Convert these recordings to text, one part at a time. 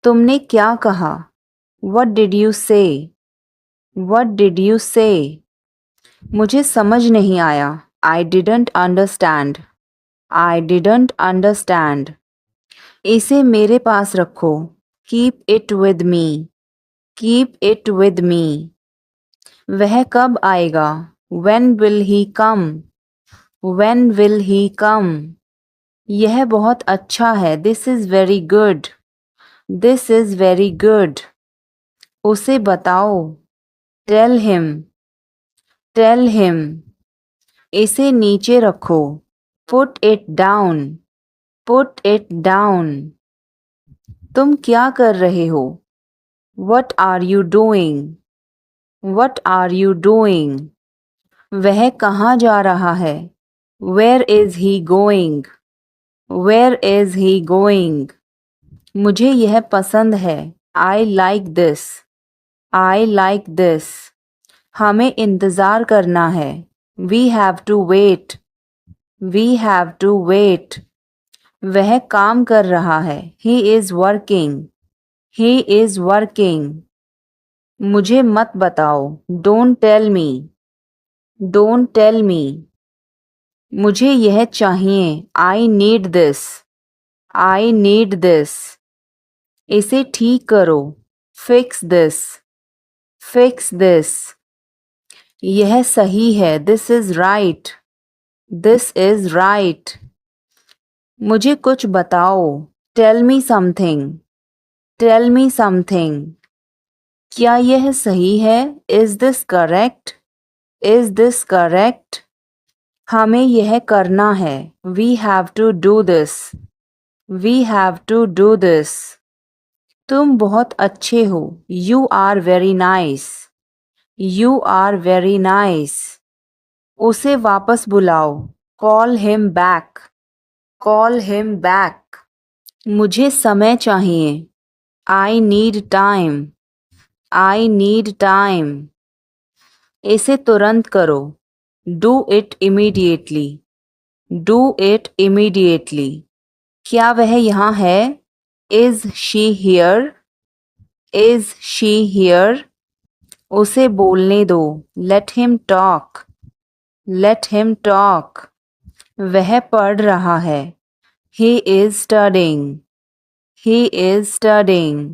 तुमने क्या कहा? What did you say? What did you say? मुझे समझ नहीं आया. I didn't understand. I didn't understand. इसे मेरे पास रखो. Keep it with me. Keep it with me. वह कब आएगा? When will he come? When will he come? यह बहुत अच्छा है. This is very good. This is very good. उसे बताओ. Tell him. Tell him. इसे नीचे रखो. Put it down. Put it down. तुम क्या कर रहे हो? What are you doing? What are you doing? वह कहाँ जा रहा है? Where is he going? Where is he going? मुझे यह पसंद है. I like this. I like this. हमें इंतज़ार करना है. We have to wait. We have to wait. वह काम कर रहा है. He is working. He is working. मुझे मत बताओ. Don't tell me. Don't tell me. मुझे यह चाहिए. I need this. I need this. इसे ठीक करो. Fix this. Fix this. यह सही है. This is right. This is right. मुझे कुछ बताओ. Tell me something. Tell me something. क्या यह सही है? Is this correct? Is this correct? हमें यह करना है. We have to do this. We have to do this. तुम बहुत अच्छे हो. You are very nice. You are very nice. उसे वापस बुलाओ. Call him back. Call him back. मुझे समय चाहिए. I need time. I need time. इसे तुरंत करो. Do it immediately. Do it immediately. क्या वह यहाँ है? Is she here? Is she here? उसे बोलने दो. Let him talk. Let him talk. वह पढ़ रहा है. He is studying. He is studying.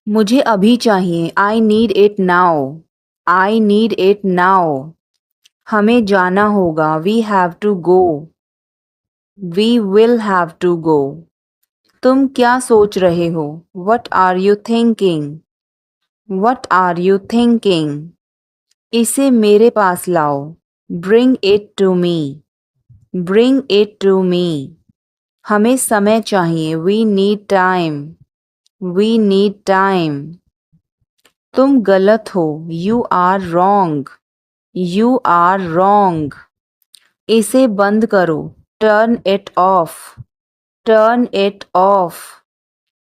मुझे अभी चाहिए. I need it now. I need it now. हमें जाना होगा. We have to go. We will have to go. तुम क्या सोच रहे हो? What are you thinking? What are you thinking? इसे मेरे पास लाओ. Bring it to me. Bring it to me. हमें समय चाहिए. We need time. We need time. तुम गलत हो. You are wrong. You are wrong. इसे बंद करो. Turn it off. Turn it off.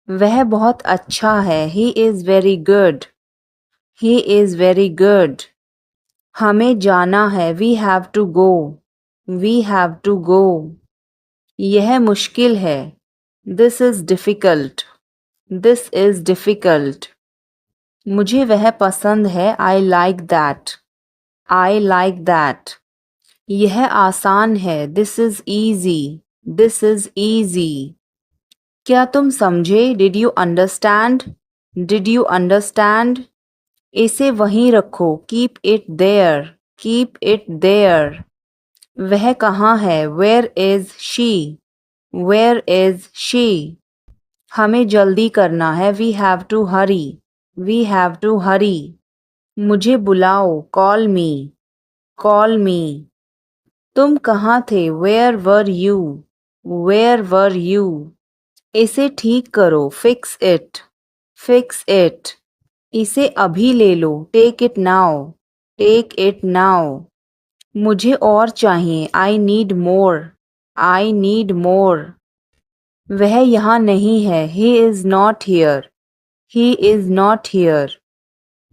वह बहुत अच्छा है. He is very good. He is very good. हमें जाना है. We have to go. We have to go. यह मुश्किल है. This is difficult. This is difficult. मुझे वह पसंद है. I like that. I like that. यह आसान है. This is easy. This is easy. क्या तुम समझे? Did you understand? Did you understand? इसे वहीं रखो. Keep it there. Keep it there. वह कहाँ है? Where is she? Where is she? हमें जल्दी करना है. We have to hurry. We have to hurry. मुझे बुलाओ. Call me. Call me. तुम कहाँ थे? Where were you? Where were you? इसे ठीक करो. Fix it. Fix it. इसे अभी ले लो. Take it now. Take it now. मुझे और चाहिए. I need more. I need more. वह यहाँ नहीं है. He is not here. He is not here.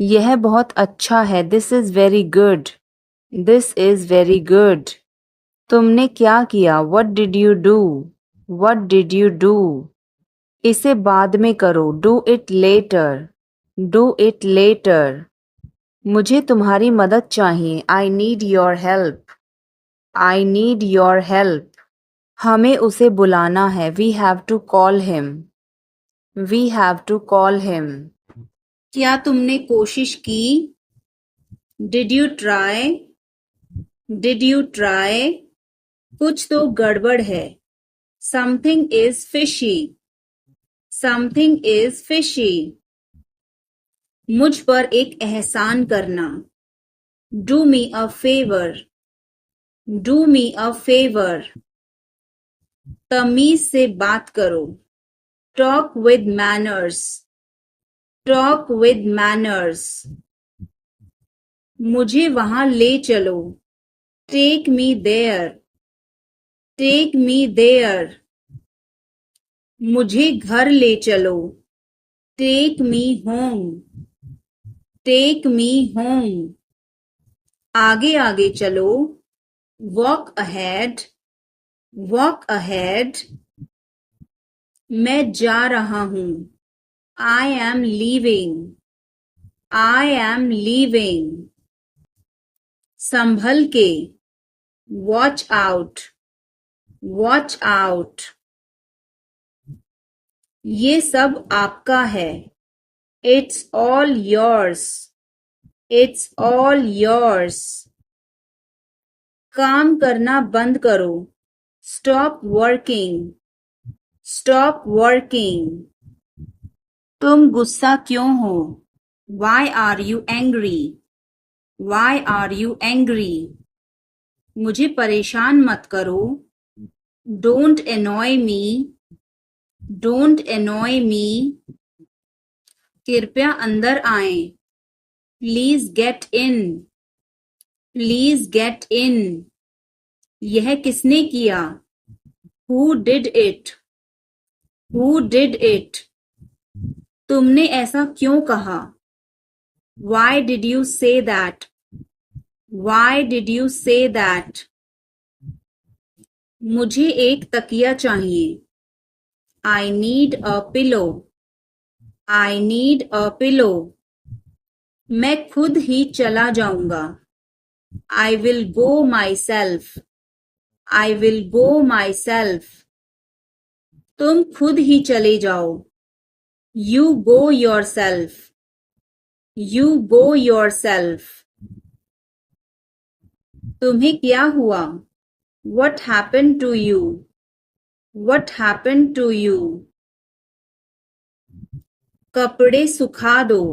यह बहुत अच्छा है. This is very good. This is very good. तुमने क्या किया? What did you do? What did you do? इसे बाद में करो, do it later, do it later. मुझे तुम्हारी मदद चाहिए, I need your help, I need your help. हमें उसे बुलाना है, we have to call him, we have to call him. क्या तुमने कोशिश की? Did you try, did you try? कुछ तो गड़बड़ है, something is fishy, something is fishy. मुझ पर एक एहसान करना, do me a favour, do me a favour. तमीज से बात करो, talk with manners, talk with manners. मुझे वहां ले चलो, take me there, take me there. मुझे घर ले चलो, take me home, take me home. आगे आगे चलो, वॉक अहेड, वॉक अहेड। मैं जा रहा हूं, I am leaving, I am leaving. संभल के, वॉच आउट, वॉच आउट। ये सब आपका है, it's all yours, it's all yours. काम करना बंद करो, स्टॉप वर्किंग, स्टॉप वर्किंग। तुम गुस्सा क्यों हो? Why are you angry, why are you angry? मुझे परेशान मत करो, don't annoy me, don't annoy me. कृपया अंदर आएं, please get in, please get in. यह किसने किया? Who did it, who did it? तुमने ऐसा क्यों कहा? Why did you say that, why did you say that? मुझे एक तकिया चाहिए, I need a pillow, I need a pillow. मैं खुद ही चला जाऊंगा, I will go myself, I will go myself. तुम खुद ही चले जाओ, you go yourself, you go yourself. तुम्हें क्या हुआ? What happen to you, what happen to you? कपड़े सुखा दो,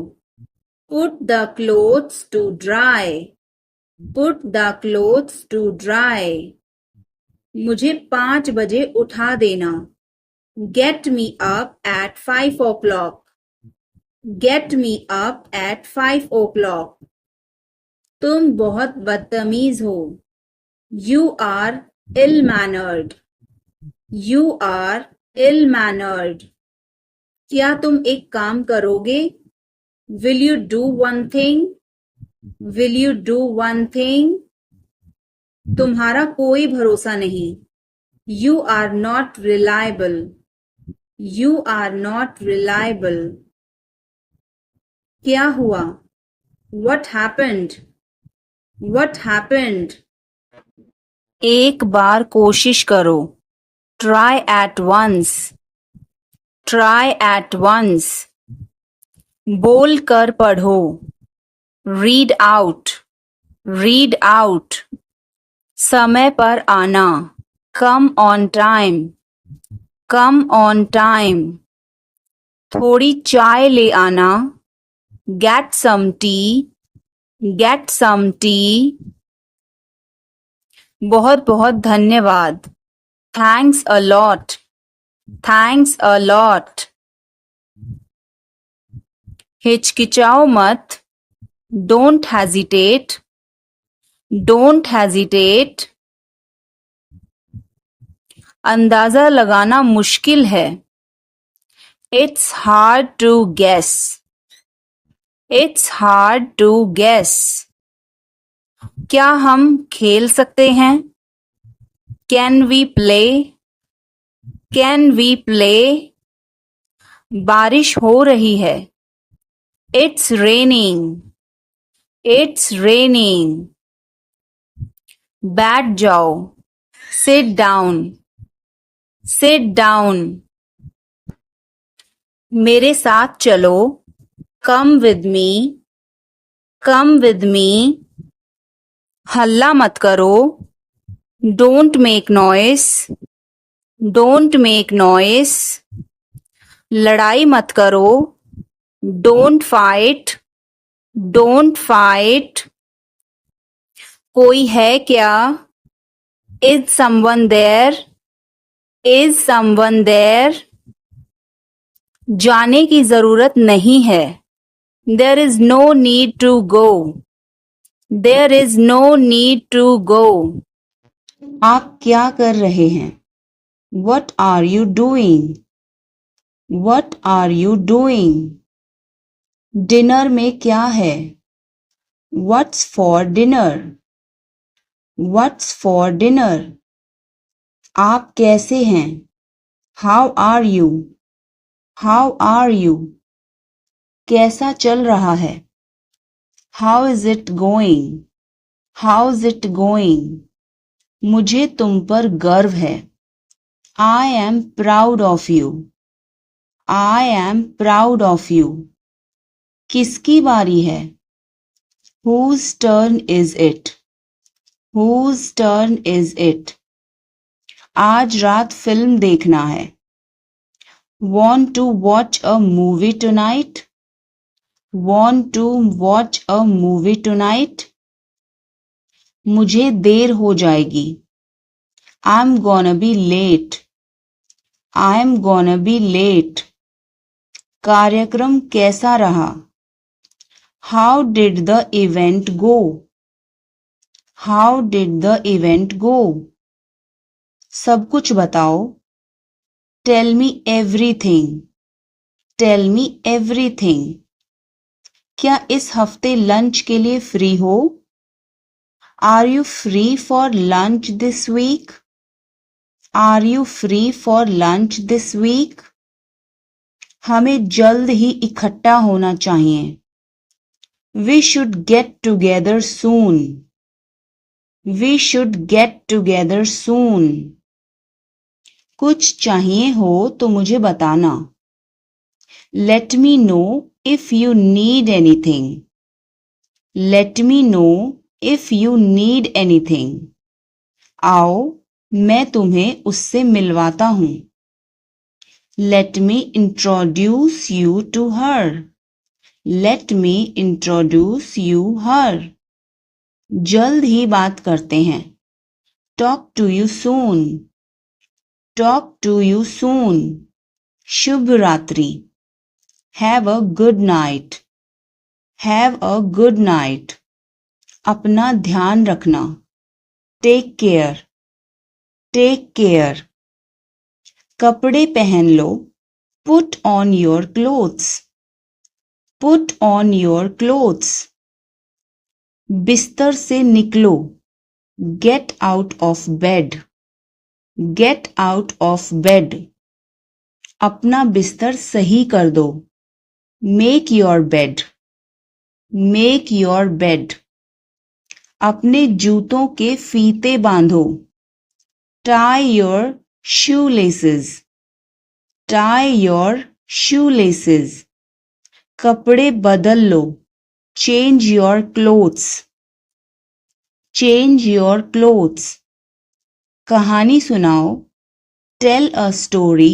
put the clothes to dry, put the clothes to dry. मुझे 5 बजे उठा देना, get me up at 5 o'clock, get me up at 5 o'clock। तुम बहुत बदतमीज हो, you are ill mannered, you are ill mannered. क्या तुम एक काम करोगे? Will you do one thing, will you do one thing? तुम्हारा कोई भरोसा नहीं, you are not reliable, you are not reliable. क्या हुआ? What happened, what happened? एक बार कोशिश करो, try at once, try at once. बोल कर पढ़ो, रीड आउट, रीड आउट। समय पर आना, come on time, come on time. थोड़ी चाय ले आना, get some tea, get some tea. बहुत बहुत धन्यवाद, thanks a lot, thanks a lot. हिचकिचाओ मत, डोंट हेजिटेट, डोंट हेजिटेट। अंदाजा लगाना मुश्किल है, it's hard to guess, it's hard to guess. क्या हम खेल सकते हैं? Can we play, can we play? बारिश हो रही है। It's raining. It's raining. बैठ जाओ। Sit down. Seat down. मेरे साथ चलो। Come with me. Come with me. हल्ला मत करो। Don't make noise. Don't make noise. लड़ाई मत करो। Don't fight. Don't fight. कोई है क्या? Is someone there? Is someone there? जाने की जरूरत नहीं है। There is no need to go. There is no need to go. आप क्या कर रहे हैं? What are you doing? What are you doing? Dinner में क्या है? What's for dinner? What's for dinner? आप कैसे हैं? How are you? How are you? कैसा चल रहा है? How is it going? How's it going? मुझे तुम पर गर्व है। I am proud of you. I am proud of you. किसकी बारी है? Whose turn is it? Whose turn is it? आज रात फिल्म देखना है। Want to watch a movie tonight? Want to watch a movie tonight? मुझे देर हो जाएगी। I'm gonna be late. I'm gonna be late. कार्यक्रम कैसा रहा? How did the event go? How did the event go? सब कुछ बताओ। Tell me everything. Tell me everything. क्या इस हफ्ते लंच के लिए फ्री हो? Are you free for lunch this week? Are you free for lunch this week? हमें जल्द ही इकट्ठा होना चाहिए। We should get together soon. We should get together soon. कुछ चाहिए हो तो मुझे बताना। Let me know if you need anything. Let me know if you need anything. आओ मैं तुम्हें उससे मिलवाता हूँ। Let me introduce you to her. Let me introduce you her. जल्द ही बात करते हैं। Talk to you soon. Talk to you soon. शुभ रात्रि। Have a good night. Have a good night. अपना ध्यान रखना। Take care. Take care. कपड़े पहन लो। Put on your clothes. Put on your clothes. बिस्तर से निकलो। Get out of bed. Get out of bed. अपना बिस्तर सही कर दो। Make your bed. Make your bed. अपने जूतों के फीते बांधो। Tie your shoelaces. Tie your shoelaces. कपड़े बदल लो। Change your clothes. Change your clothes. कहानी सुनाओ। Tell a story.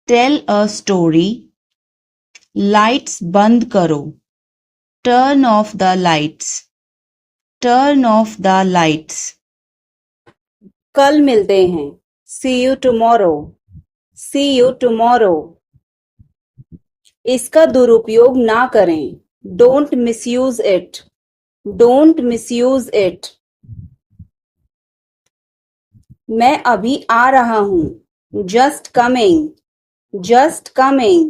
Tell a story. Lights बंद करो। Turn off the lights. Turn off the lights. कल मिलते हैं। See you tomorrow. See you tomorrow. इसका दुरुपयोग ना करें। Don't misuse it. Don't misuse it. मैं अभी आ रहा हूँ। Just coming. Just coming.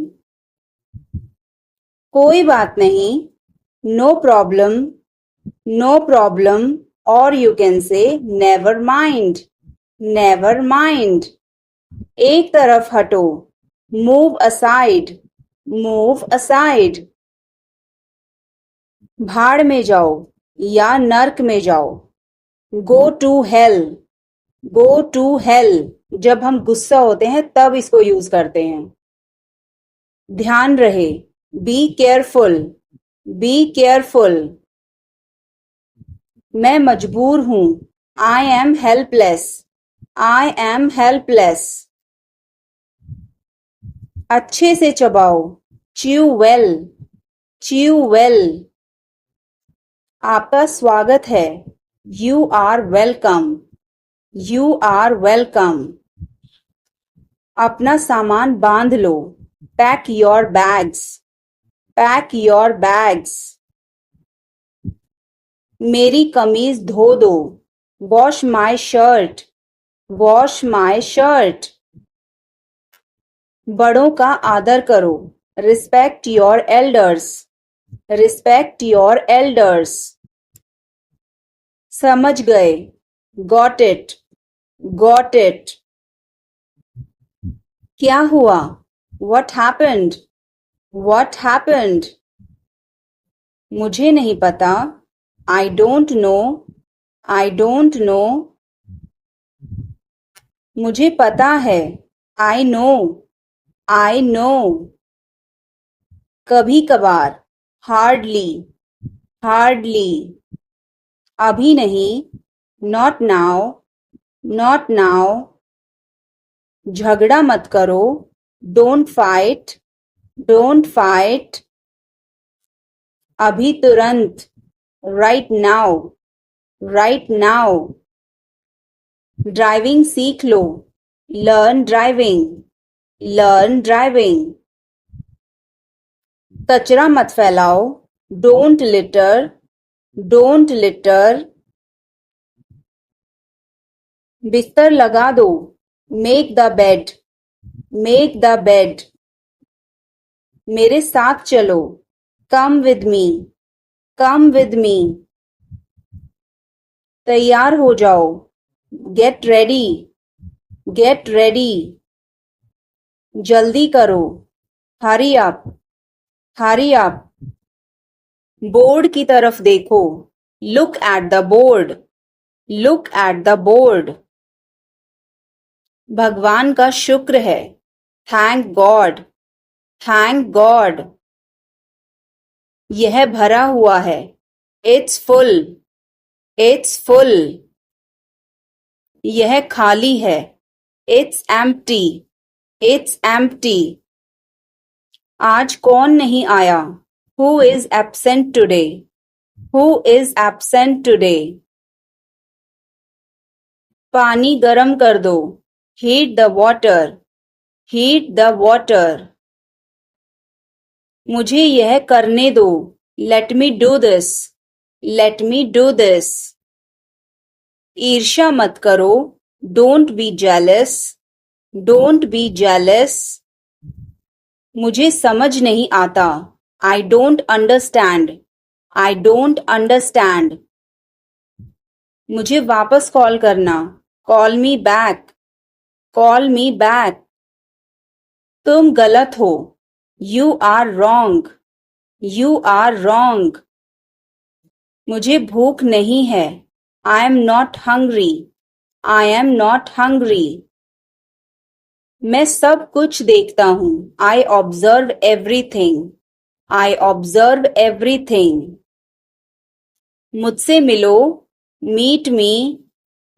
कोई बात नहीं। No problem. No problem. Or you can say never mind. Never mind. एक तरफ हटो। Move aside. Move aside. भाड़ में जाओ या नर्क में जाओ. Go to hell. Go to hell. जब हम गुस्सा होते हैं तब इसको यूज करते हैं. ध्यान रहे. Be careful. Be careful. मैं मजबूर हूं. I am helpless. I am helpless. अच्छे से चबाओ. Chew well. Chew well. आपका स्वागत है. You are welcome. You are welcome. अपना सामान बांध लो. Pack your bags. Pack your bags. मेरी कमीज धो दो. Wash my shirt. Wash my shirt. बड़ों का आदर करो. Respect your elders. Respect your elders. समझ गए. Got it. Got it. क्या हुआ? What happened? What happened? मुझे नहीं पता. I don't know. I don't know. मुझे पता है. I know. I know. कभी कभार. Hardly. Hardly. अभी नहीं. Not now. Not now. झगड़ा मत करो. Don't fight. Don't fight. अभी तुरंत. Right now. Right now. Driving सीख लो. Learn driving. Learn driving. कचरा मत फैलाओ. Don't litter. Don't litter. बिस्तर लगा दो. Make the bed. Make the bed. मेरे साथ चलो. Come with me. Come with me. तैयार हो जाओ. Get ready. Get ready. जल्दी करो. Hurry up. Hurry up. Board की तरफ देखो. Look at the board. Look at the board. भगवान का शुक्र है. Thank God. Thank God. यह भरा हुआ है. It's full. It's full. यह खाली है. It's empty. It's empty. आज कौन नहीं आया? Who is absent today? Who is absent today? पानी गरम कर दो. Heat the water. Heat the water. मुझे यह करने दो. Let me do this. Let me do this. ईर्ष्या मत करो. Don't be jealous. Don't be jealous. मुझे समझ नहीं आता. I don't understand. I don't understand. मुझे वापस कॉल करना. Call me back. Call me back. तुम गलत हो. You are wrong. You are wrong. मुझे भूख नहीं है. I am not hungry. I am not hungry. मैं सब कुछ देखता हूँ. I observe everything. I observe everything. मुझसे मिलो. Meet me.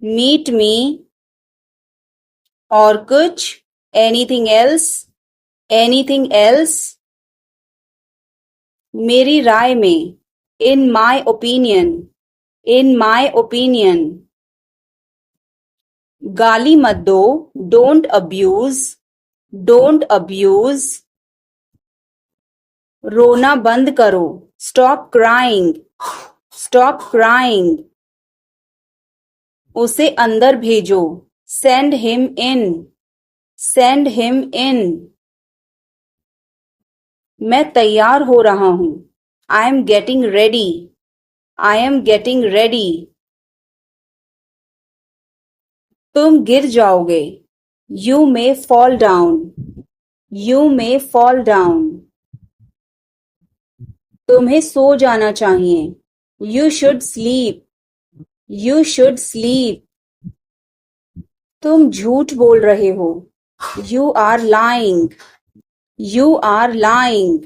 Meet me. और कुछ? Anything else? Anything else? मेरी राय में. In my opinion. In my opinion. गाली मत दो. Don't abuse. Don't abuse. रोना बंद करो. Stop crying. Stop crying. उसे अंदर भेजो. Send him in. Send him in. मैं तैयार हो रहा हूँ. I am getting ready. I am getting ready. तुम गिर जाओगे. You may fall down. You may fall down. तुम्हें सो जाना चाहिए. You should sleep. You should sleep. तुम झूठ बोल रहे हो. You are lying. You are lying.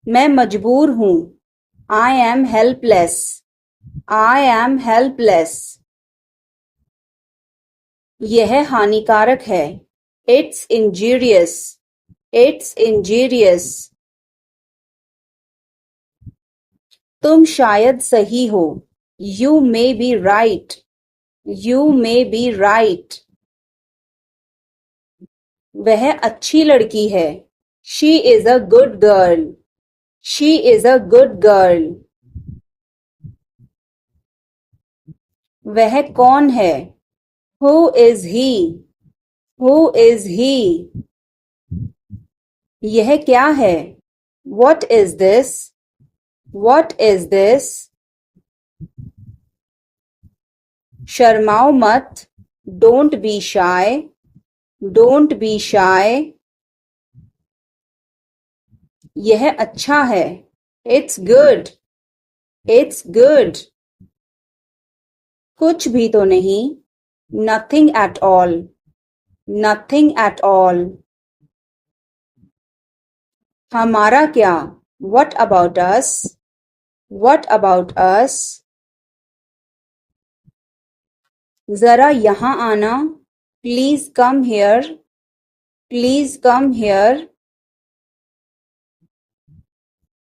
मैं मजबूर हूँ. I am helpless. I am helpless. यह हानिकारक है. It's injurious. It's injurious. तुम शायद सही हो. You may be right. You may be right. वह अच्छी लड़की है. She is a good girl. She is a good girl. वह कौन है? Who is he? Who is he? यह क्या है? What is this? What is this? शर्माओ मत. Don't be shy. Don't be shy. यह अच्छा है. It's good. It's good. कुछ भी तो नहीं. Nothing at all. Nothing at all. हमारा क्या? What about us? What about us? जरा यहाँ आना. Please come here. Please come here.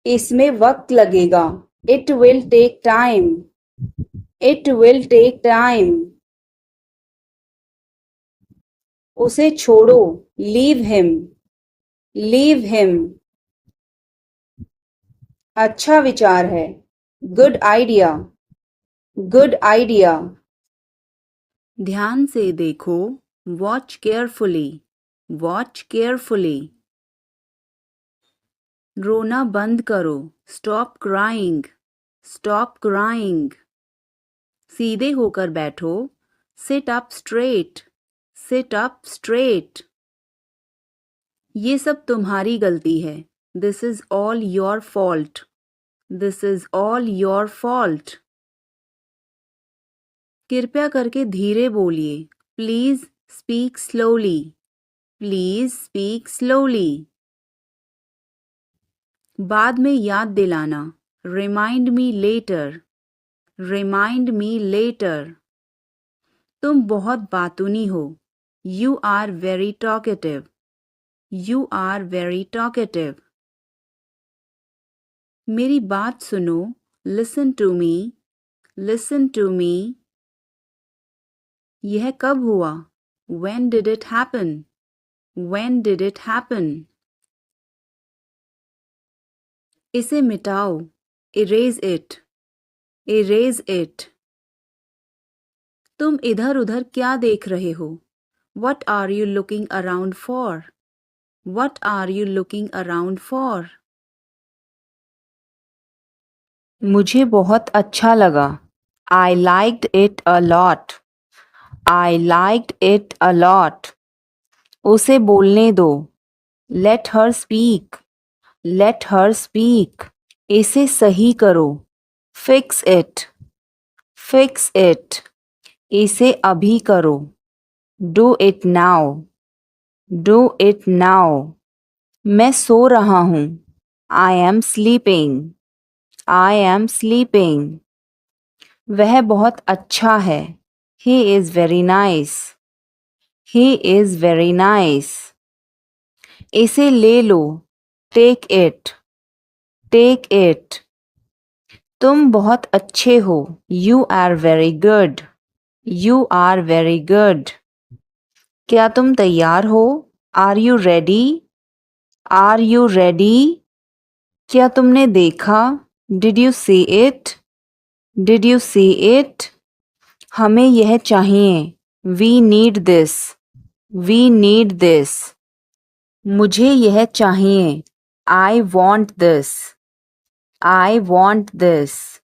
इसमें वक्त लगेगा. It will take time. It will take time. उसे छोड़ो. Leave him. Leave him. अच्छा विचार है. Good idea. Good idea. ध्यान से देखो. Watch carefully. Watch carefully. रोना बंद करो. Stop crying. Stop crying. सीधे होकर बैठो. Sit up straight. Sit up straight. ये सब तुम्हारी गलती है. This is all your fault. This is all your fault. कृपया करके धीरे बोलिए. Please speak slowly. Please speak slowly. बाद में याद दिलाना. Remind me later. Remind me later. तुम बहुत बातूनी हो. You are very talkative. You are very talkative. मेरी बात सुनो. Listen to me. Listen to me. यह कब हुआ? When did it happen? When did it happen? इसे मिटाओ. Erase it. Erase it. तुम इधर उधर क्या देख रहे हो? What are you looking around for? What are you looking around for? मुझे बहुत अच्छा लगा. I liked it a lot. I liked it a lot. उसे बोलने दो. Let her speak. Let her speak. इसे सही करो. Fix it. Fix it. इसे अभी करो. Do it now. Do it now. मैं सो रहा हूँ. I am sleeping. I am sleeping. वह बहुत अच्छा है. He is very nice. He is very nice. इसे ले लो. Take it. Take it. तुम बहुत अच्छे हो. You are very good. You are very good. क्या तुम तैयार हो? Are you ready? Are you ready? क्या तुमने देखा? Did you see it? Did you see it? हमें यह चाहिए. We need this. We need this. मुझे यह चाहिए. I want this. I want this.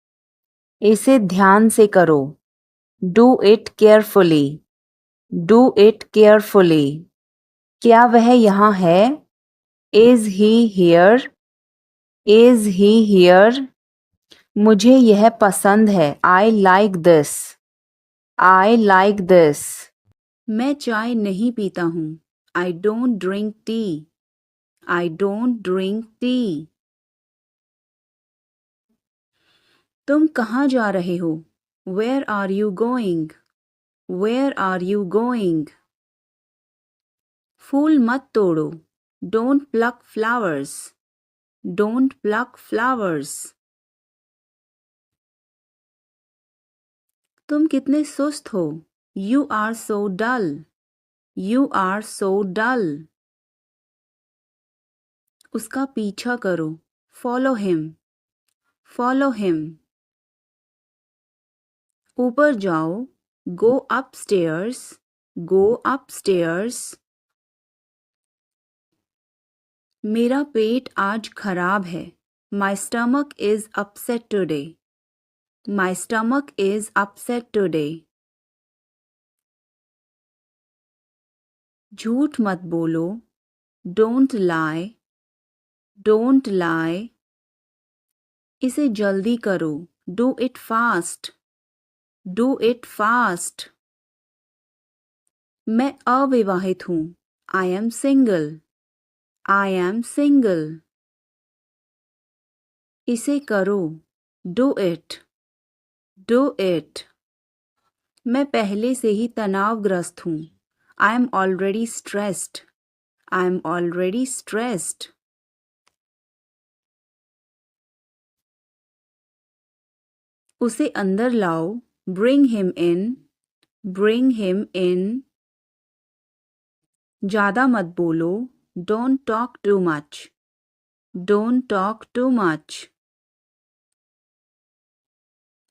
इसे ध्यान से करो. Do it carefully. Do it carefully. क्या वह यहाँ है? Is he here? Is he here? मुझे यह पसंद है. I like this. I like this. मैं चाय नहीं पीता हूँ. I don't drink tea. I don't drink tea. तुम कहाँ जा रहे हो? Where are you going? Where are you going? फूल मत तोड़ो. Don't pluck flowers. Don't pluck flowers. तुम कितने सुस्त हो. You are so dull. You are so dull. उसका पीछा करो. Follow him. Follow him. ऊपर जाओ. Go upstairs. Go upstairs. मेरा पेट आज खराब है. My stomach is upset today. My stomach is upset today. झूठ मत बोलो. Don't lie. Don't lie. इसे जल्दी करो. Do it fast. Do it fast. मैं अविवाहित हूँ. I am single. I am single. इसे करो. Do it. Do it. मैं पहले से ही तनावग्रस्त हूँ. I am already stressed. I am already stressed. उसे अंदर लाओ. Bring him in. Bring him in. ज़्यादा मत बोलो. Don't talk too much. Don't talk too much.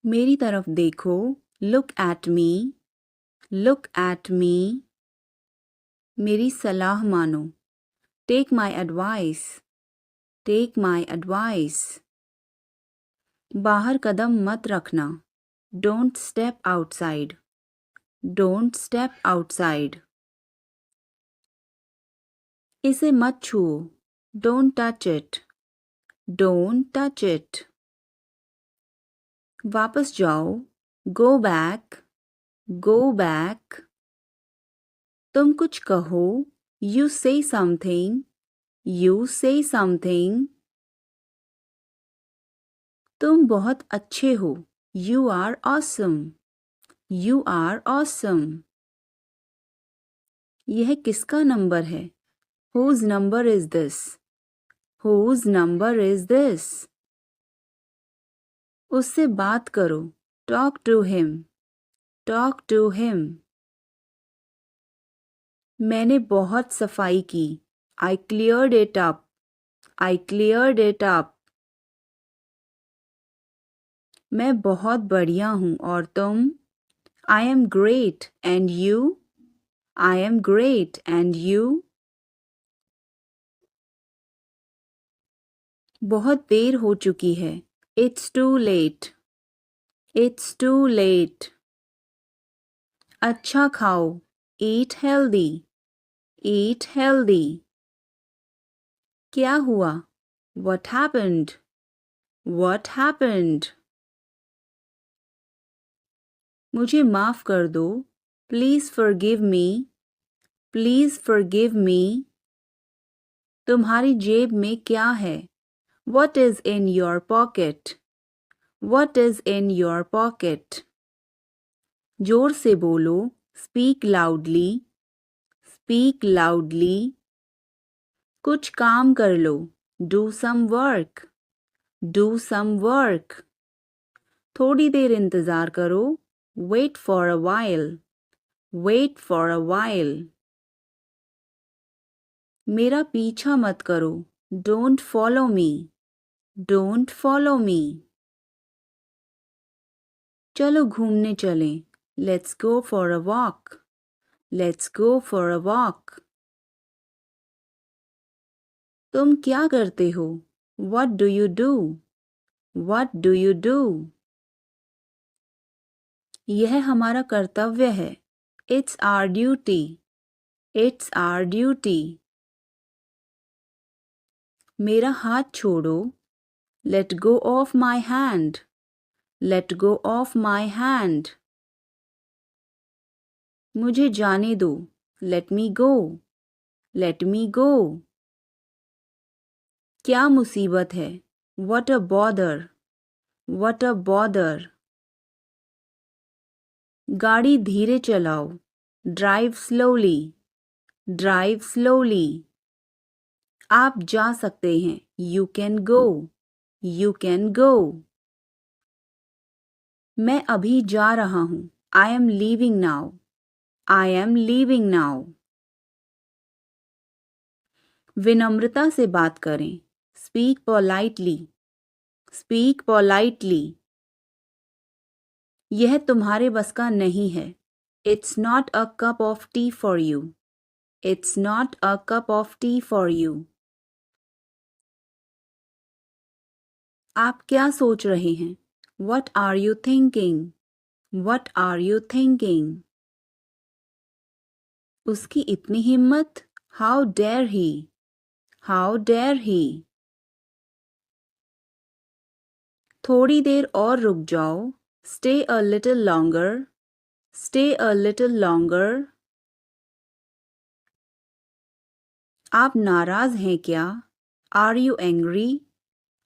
मेरी तरफ देखो. Look at me. Look at me. मेरी सलाह मानो. Take my advice. Take my advice. बाहर कदम मत रखना. Don't step outside. Don't step outside. इसे मत छुओ. Don't touch it. Don't touch it. वापस जाओ. Go back. Go back. तुम कुछ कहो. You say something. You say something. तुम बहुत अच्छे हो. You are awesome. You are awesome. यह किसका नंबर है? Whose number is this? Whose number is this? उससे बात करो. Talk to him. Talk to him. मैंने बहुत सफाई की. I cleared it up. I cleared it up. मैं बहुत बढ़िया हूँ और तुम? I am great and you? I am great and you? बहुत देर हो चुकी है. It's too late. It's too late. अच्छा खाओ. Eat healthy. Eat healthy. क्या हुआ? What happened? What happened? मुझे माफ कर दो. Please forgive me. Please forgive me. तुम्हारी जेब में क्या है? What is in your pocket? What is in your pocket? जोर से बोलो. Speak loudly. Speak loudly. कुछ काम कर लो. Do some work. Do some work. थोड़ी देर इंतज़ार करो. Wait for a while. Wait for a while. मेरा पीछा मत करो. Don't follow me. Don't follow me. चलो घूमने चलें. Let's go for a walk. Let's go for a walk. तुम क्या करते हो? What do you do? What do you do? यह हमारा कर्तव्य है. It's our duty. It's our duty. मेरा हाथ छोड़ो. Let go of my hand. Let go of my hand. मुझे जाने दो. Let me go. Let me go. क्या मुसीबत है? What a bother. What a bother. गाड़ी धीरे चलाओ. Drive slowly. Drive slowly. आप जा सकते हैं. You can go. You can go. मैं अभी जा रहा हूँ. I am leaving now. I am leaving now. विनम्रता से बात करें. Speak politely. Speak politely. यह तुम्हारे बस का नहीं है. It's not a cup of tea for you. It's not a cup of tea for you. आप क्या सोच रहे हैं? What are you thinking? What are you thinking? उसकी इतनी हिम्मत? How dare he? How dare he? थोड़ी देर और रुक जाओ. Stay a little longer. Stay a little longer. आप नाराज हैं क्या? Are you angry?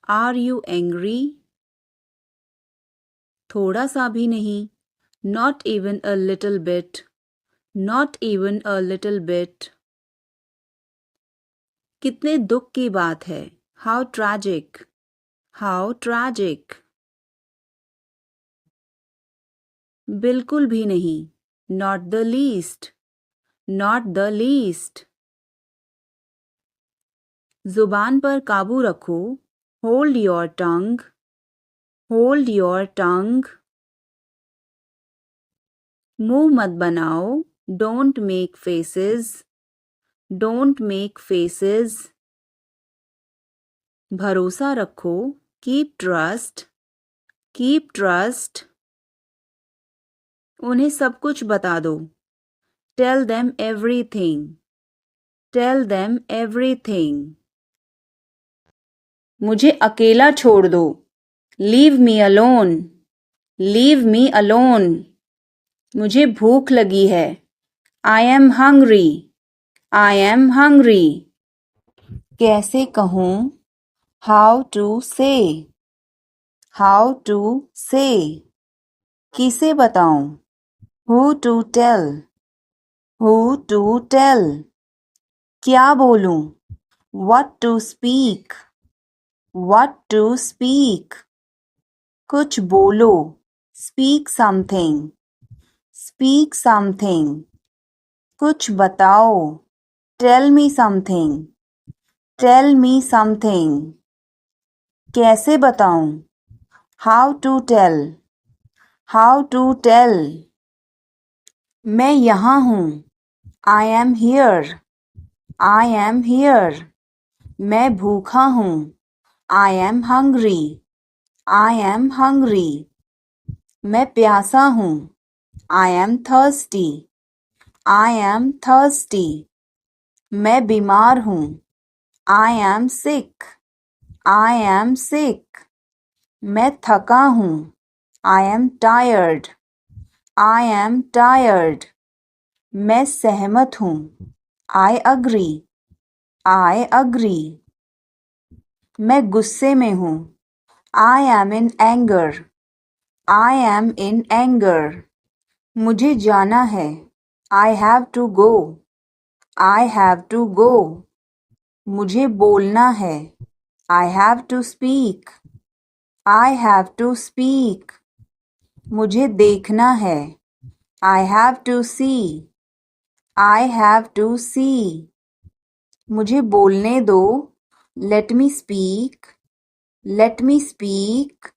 Are you angry? थोड़ा सा भी नहीं. Not even a little bit. Not even a little bit. कितने दुख की बात है. How tragic. How tragic. बिल्कुल भी नहीं. Not the least. Not the least. जुबान पर काबू रखो. Hold your tongue. Hold your tongue. मुंह मत बनाओ. Don't make faces. Don't make faces. भरोसा रखो. Keep trust. Keep trust. उन्हें सब कुछ बता दो. Tell them everything. Tell them everything. मुझे अकेला छोड़ दो. Leave me alone. Leave me alone. मुझे भूख लगी है. I am hungry. I am hungry. कैसे कहूँ? How to say. How to say. किसे बताऊं? Who to tell. Who to tell. क्या बोलूं? What to speak. What to speak. कुछ बोलो. Speak something. Speak something. कुछ बताओ. Tell me something. Tell me something. कैसे बताऊं? How to tell. How to tell. मैं यहाँ हूँ. I am here. I am here. मैं भूखा हूँ. I am hungry. I am hungry. मैं प्यासा हूँ. I am thirsty. I am thirsty. मैं बीमार हूँ. I am sick. I am sick. मैं थका हूँ. I am tired. I am tired. मैं सहमत हूँ. I agree. I agree. मैं गुस्से में हूँ. I am in anger. I am in anger. मुझे जाना है. I have to go. I have to go. मुझे बोलना है. I have to speak. I have to speak. मुझे देखना है. I have to see. I have to see. मुझे बोलने दो. Let me speak. Let me speak.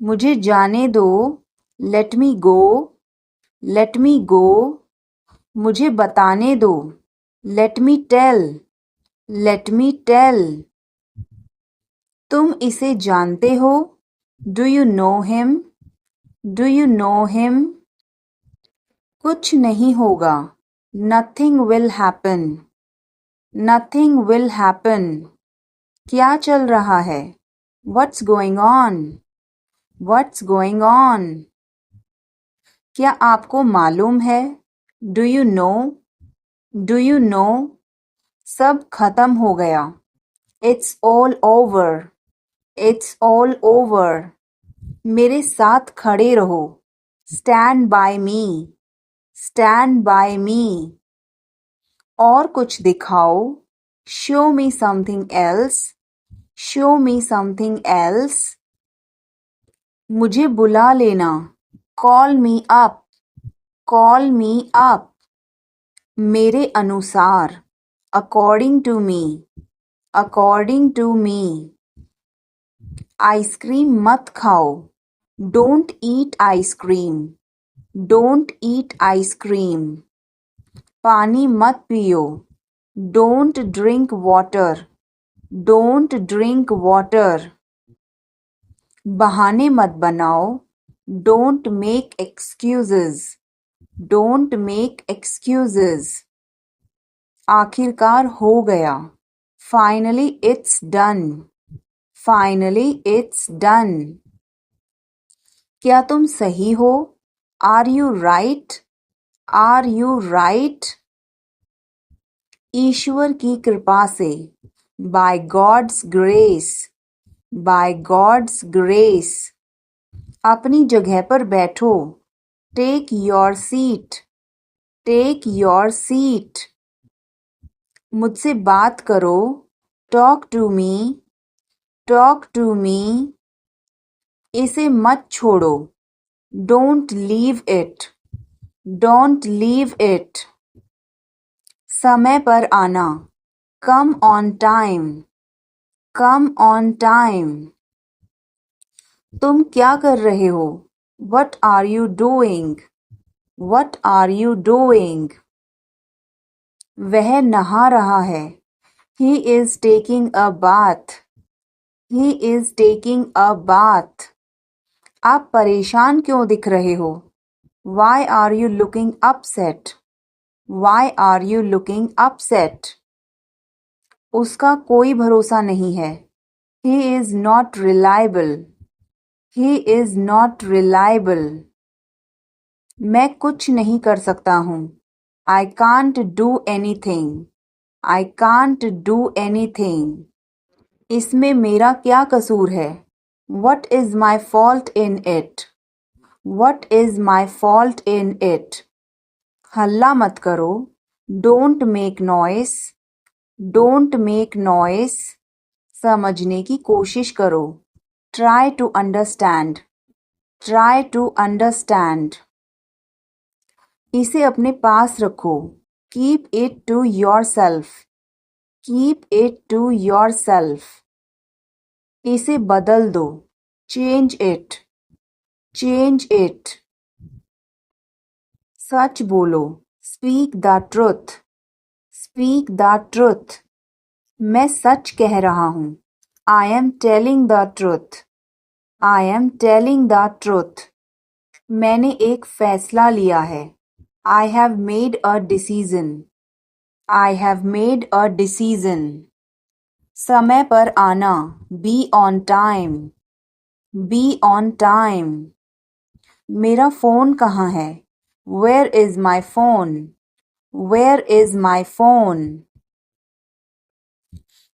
मुझे जाने दो. Let me go. Let me go. मुझे बताने दो. Let me tell. Let me tell. तुम इसे जानते हो? Do you know him? Do you know him? कुछ नहीं होगा. Nothing will happen. Nothing will happen. क्या चल रहा है? What's going on? What's going on? क्या आपको मालूम है? Do you know? Do you know? सब खत्म हो गया. It's all over. It's all over. मेरे साथ खड़े रहो. Stand by me. Stand by me. और कुछ दिखाओ. Show me something else. Show me something else. मुझे बुला लेना. Call me up. Call me up. मेरे अनुसार. According to me. According to me. Ice cream मत खाओ. Don't eat ice cream. Don't eat ice cream. पानी मत पियो. Don't drink water. Don't drink water. बहाने मत बनाओ. Don't make excuses. Don't make excuses. आखिरकार हो गया. Finally it's done. Finally it's done. क्या तुम सही हो? Are you right? Are you right? ईश्वर की कृपा से. By God's grace. By God's grace. अपनी जगह पर बैठो. Take your seat. Take your seat. मुझसे बात करो. Talk to me. Talk to me. इसे मत छोड़ो. Don't leave it. Don't leave it. समय पर आना. Come on time. Come on time. तुम क्या कर रहे हो? What are you doing? What are you doing? वह नहा रहा है. He is taking a bath. He is taking a bath. आप परेशान क्यों दिख रहे हो? Why are you looking upset? Why are you looking upset? उसका कोई भरोसा नहीं है. He is not reliable. He is not reliable. मैं कुछ नहीं कर सकता हूँ. I can't do anything. I can't do anything. इसमें मेरा क्या कसूर है? What is my fault in it? What is my fault in it? हल्ला मत करो. Don't make noise. Don't make noise. समझने की कोशिश करो. Try to understand. Try to understand. इसे अपने पास रखो. Keep it to yourself. Keep it to yourself. इसे बदल दो. Change it. Change it. सच बोलो. Speak the truth. Speak the truth. मैं सच कह रहा हूँ. I am telling the truth. I am telling the truth. मैंने एक फैसला लिया है. I have made a decision. I have made a decision. समय पर आना. Be on time. Be on time. मेरा फ़ोन कहाँ है? Where is my phone? Where is my phone?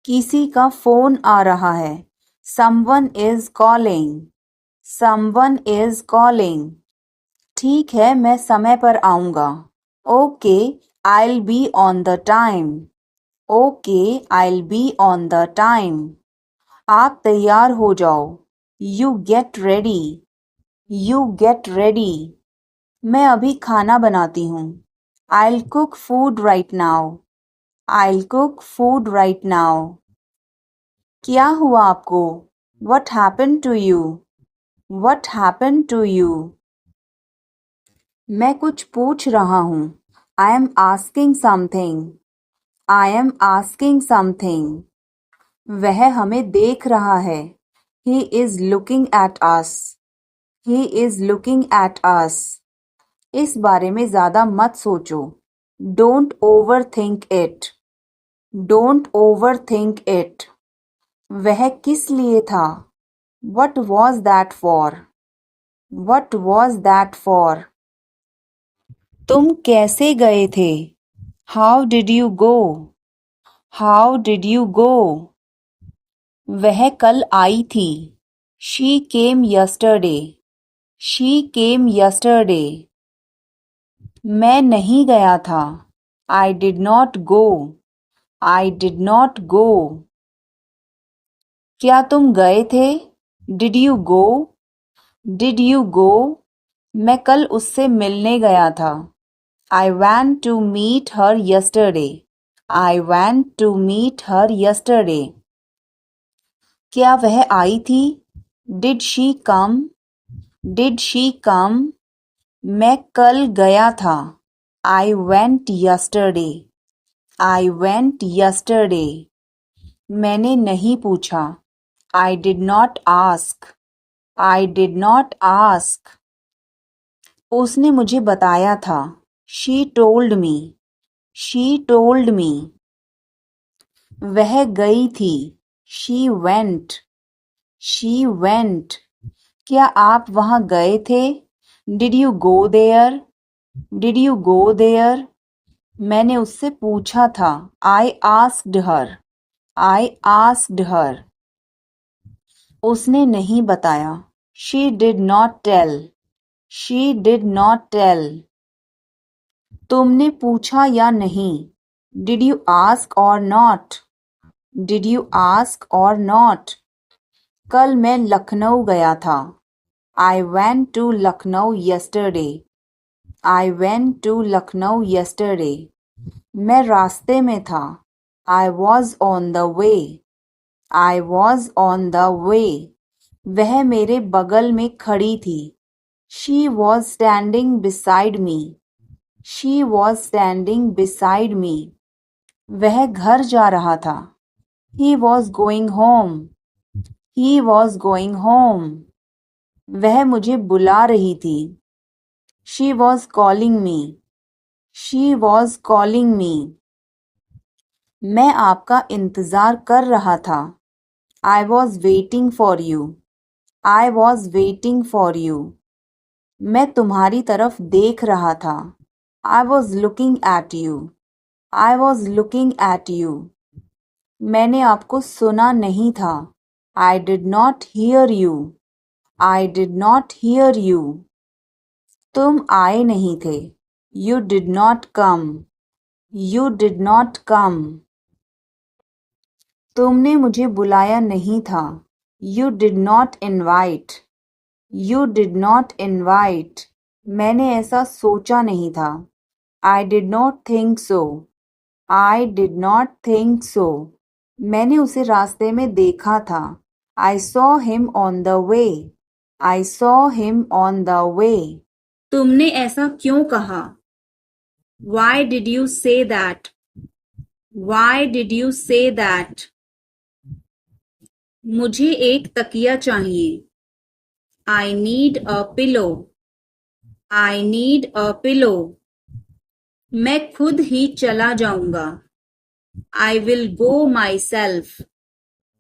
किसी का फ़ोन आ रहा है. Someone is calling. Someone is calling. ठीक है, मैं समय पर आऊँगा. Okay, I'll be on the time. Okay, I'll be on the time. आप तैयार हो जाओ. You get ready. You get ready. मैं अभी खाना बनाती हूँ. I'll cook food right now. I'll cook food right now. क्या हुआ आपको? What happened to you? What happened to you? मैं कुछ पूछ रहा हूँ. I am asking something. I am asking something. वह हमें देख रहा है. He is looking at us. He is looking at us. इस बारे में ज़्यादा मत सोचो. Don't overthink it. Don't overthink it. वह किस लिए था? What was that for? What was that for? तुम कैसे गए थे? How did you go? How did you go? वह कल आई थी. She came yesterday. She came yesterday. मैं नहीं गया था. I did not go. I did not go. क्या तुम गए थे? Did you go? Did you go? मैं कल उससे मिलने गया था. I went to meet her yesterday. I went to meet her yesterday. क्या वह आई थी? Did she come? Did she come? मैं कल गया था. I went yesterday. I went yesterday. मैंने नहीं पूछा. I did not ask. I did not ask. उसने मुझे बताया था. She told me. She told me. वह गई थी. She went. She went. क्या आप वहां गए थे? Did you go there? Did you go there? मैंने उससे पूछा था. I asked her. I asked her. उसने नहीं बताया. She did not tell. She did not tell. तुमने पूछा या नहीं? Did you ask or not? Did you ask or not? कल मैं लखनऊ गया था. I went to Lucknow yesterday. I went to Lucknow yesterday. मैं रास्ते में था. I was on the way. I was on the way. वह मेरे बगल में खड़ी थी. She was standing beside me. She was standing beside me. वह घर जा रहा था. He was going home. He was going home. वह मुझे बुला रही थी. She was calling me. She was calling me. मैं आपका इंतज़ार कर रहा था. I was waiting for you. I was waiting for you. मैं तुम्हारी तरफ देख रहा था. I was looking at you. I was looking at you. मैंने आपको सुना नहीं था. I did not hear you. I did not hear you. तुम आए नहीं थे. You did not come. You did not come. तुमने मुझे बुलाया नहीं था. You did not invite. You did not invite. मैंने ऐसा सोचा नहीं था. I did not think so. I did not think so. मैंने उसे रास्ते में देखा था. I saw him on the way. I saw him on the way. तुमने ऐसा क्यों कहा? Why did you say that? Why did you say that? मुझे एक तकिया चाहिए. I need a pillow. I need a pillow. मैं खुद ही चला जाऊंगा. I will go myself.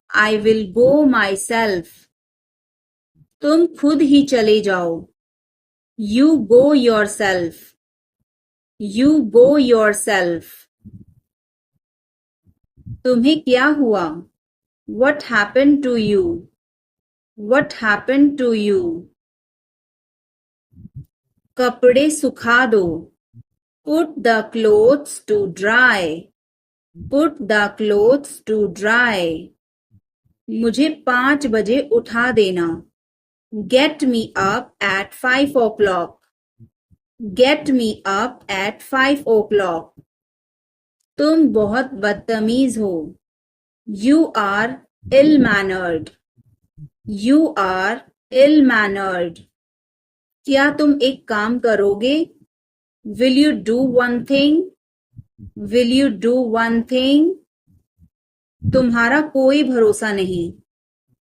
I will go myself. तुम खुद ही चले जाओ. You go yourself. You go yourself. तुम्हें क्या हुआ? What happened to you? What happened to you? कपड़े सुखा दो. Put the clothes to dry. Put the clothes to dry. मुझे 5 बजे उठा देना. Get me up at 5 o'clock. Get me up at 5 o'clock. तुम बहुत बदतमीज हो. You are ill-mannered. You are ill-mannered. क्या तुम एक काम करोगे? Will you do one thing? Will you do one thing? तुम्हारा कोई भरोसा नहीं.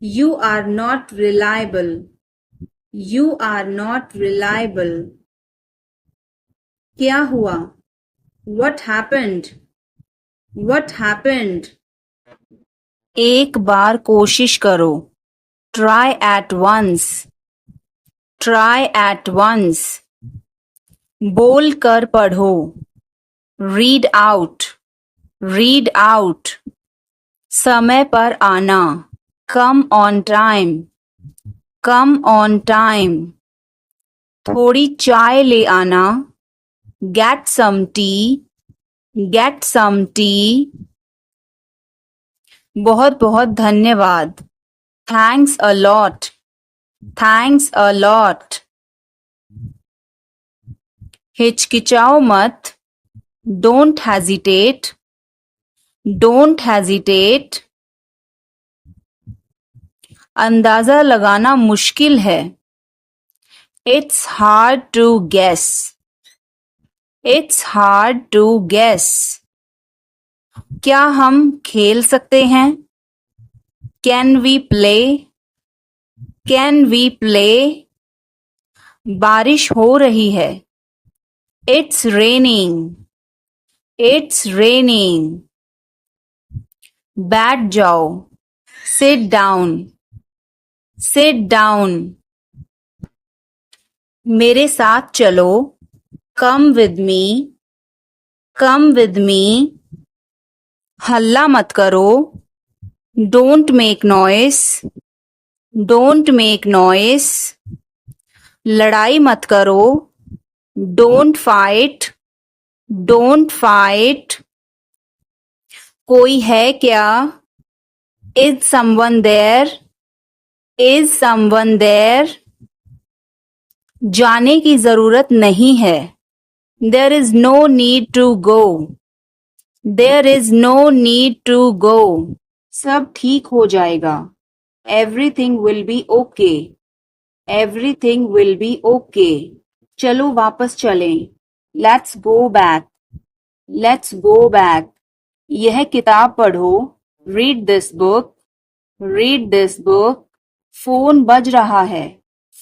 You are not reliable. You are not reliable. क्या हुआ? What happened? What happened? एक बार कोशिश करो. Try at once. Try at once. बोल कर पढ़ो. Read out. Read out. समय पर आना. Come on time. Come on time. थोड़ी चाय ले आना. Get some tea. Get some tea. बहुत बहुत धन्यवाद. Thanks a lot. Thanks a lot. हिचकिचाओ मत. Don't hesitate. Don't hesitate. अंदाजा लगाना मुश्किल है. It's hard to guess. It's hard to guess. क्या हम खेल सकते हैं? Can we play? Can we play? बारिश हो रही है. It's raining. It's raining. बैठ जाओ. Sit down. Sit down. मेरे साथ चलो. Come with me. Come with me. हल्ला मत करो. Don't make noise. Don't make noise. लड़ाई मत करो. Don't fight. Don't fight. कोई है क्या? Is someone there? Is someone there? जाने की जरूरत नहीं है. There is no need to go. There is no need to go. सब ठीक हो जाएगा. Everything will be okay. Everything will be okay. चलो वापस चलें. Let's go back. Let's go back. यह किताब पढ़ो. Read this book. Read this book. Phone बज रहा है.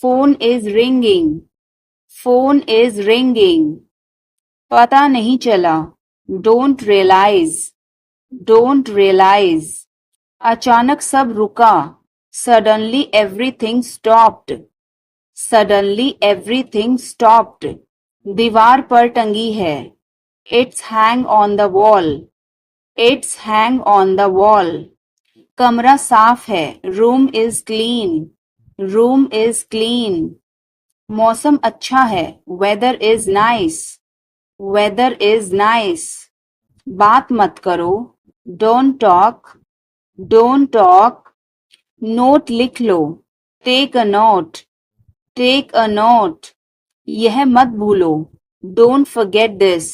Phone is ringing. Phone is ringing. पता नहीं चला. Don't realize. Don't realize. अचानक सब रुका. Suddenly everything stopped. Suddenly everything stopped. दीवार पर टंगी है. It's hang on the wall. It's hang on the wall. कमरा साफ है. Room is clean. Room is clean. मौसम अच्छा है. Weather is nice. Weather is nice. बात मत करो. Don't talk. Don't talk. Note लिख लो. Take a note. Take a note. यह मत भूलो. Don't forget this.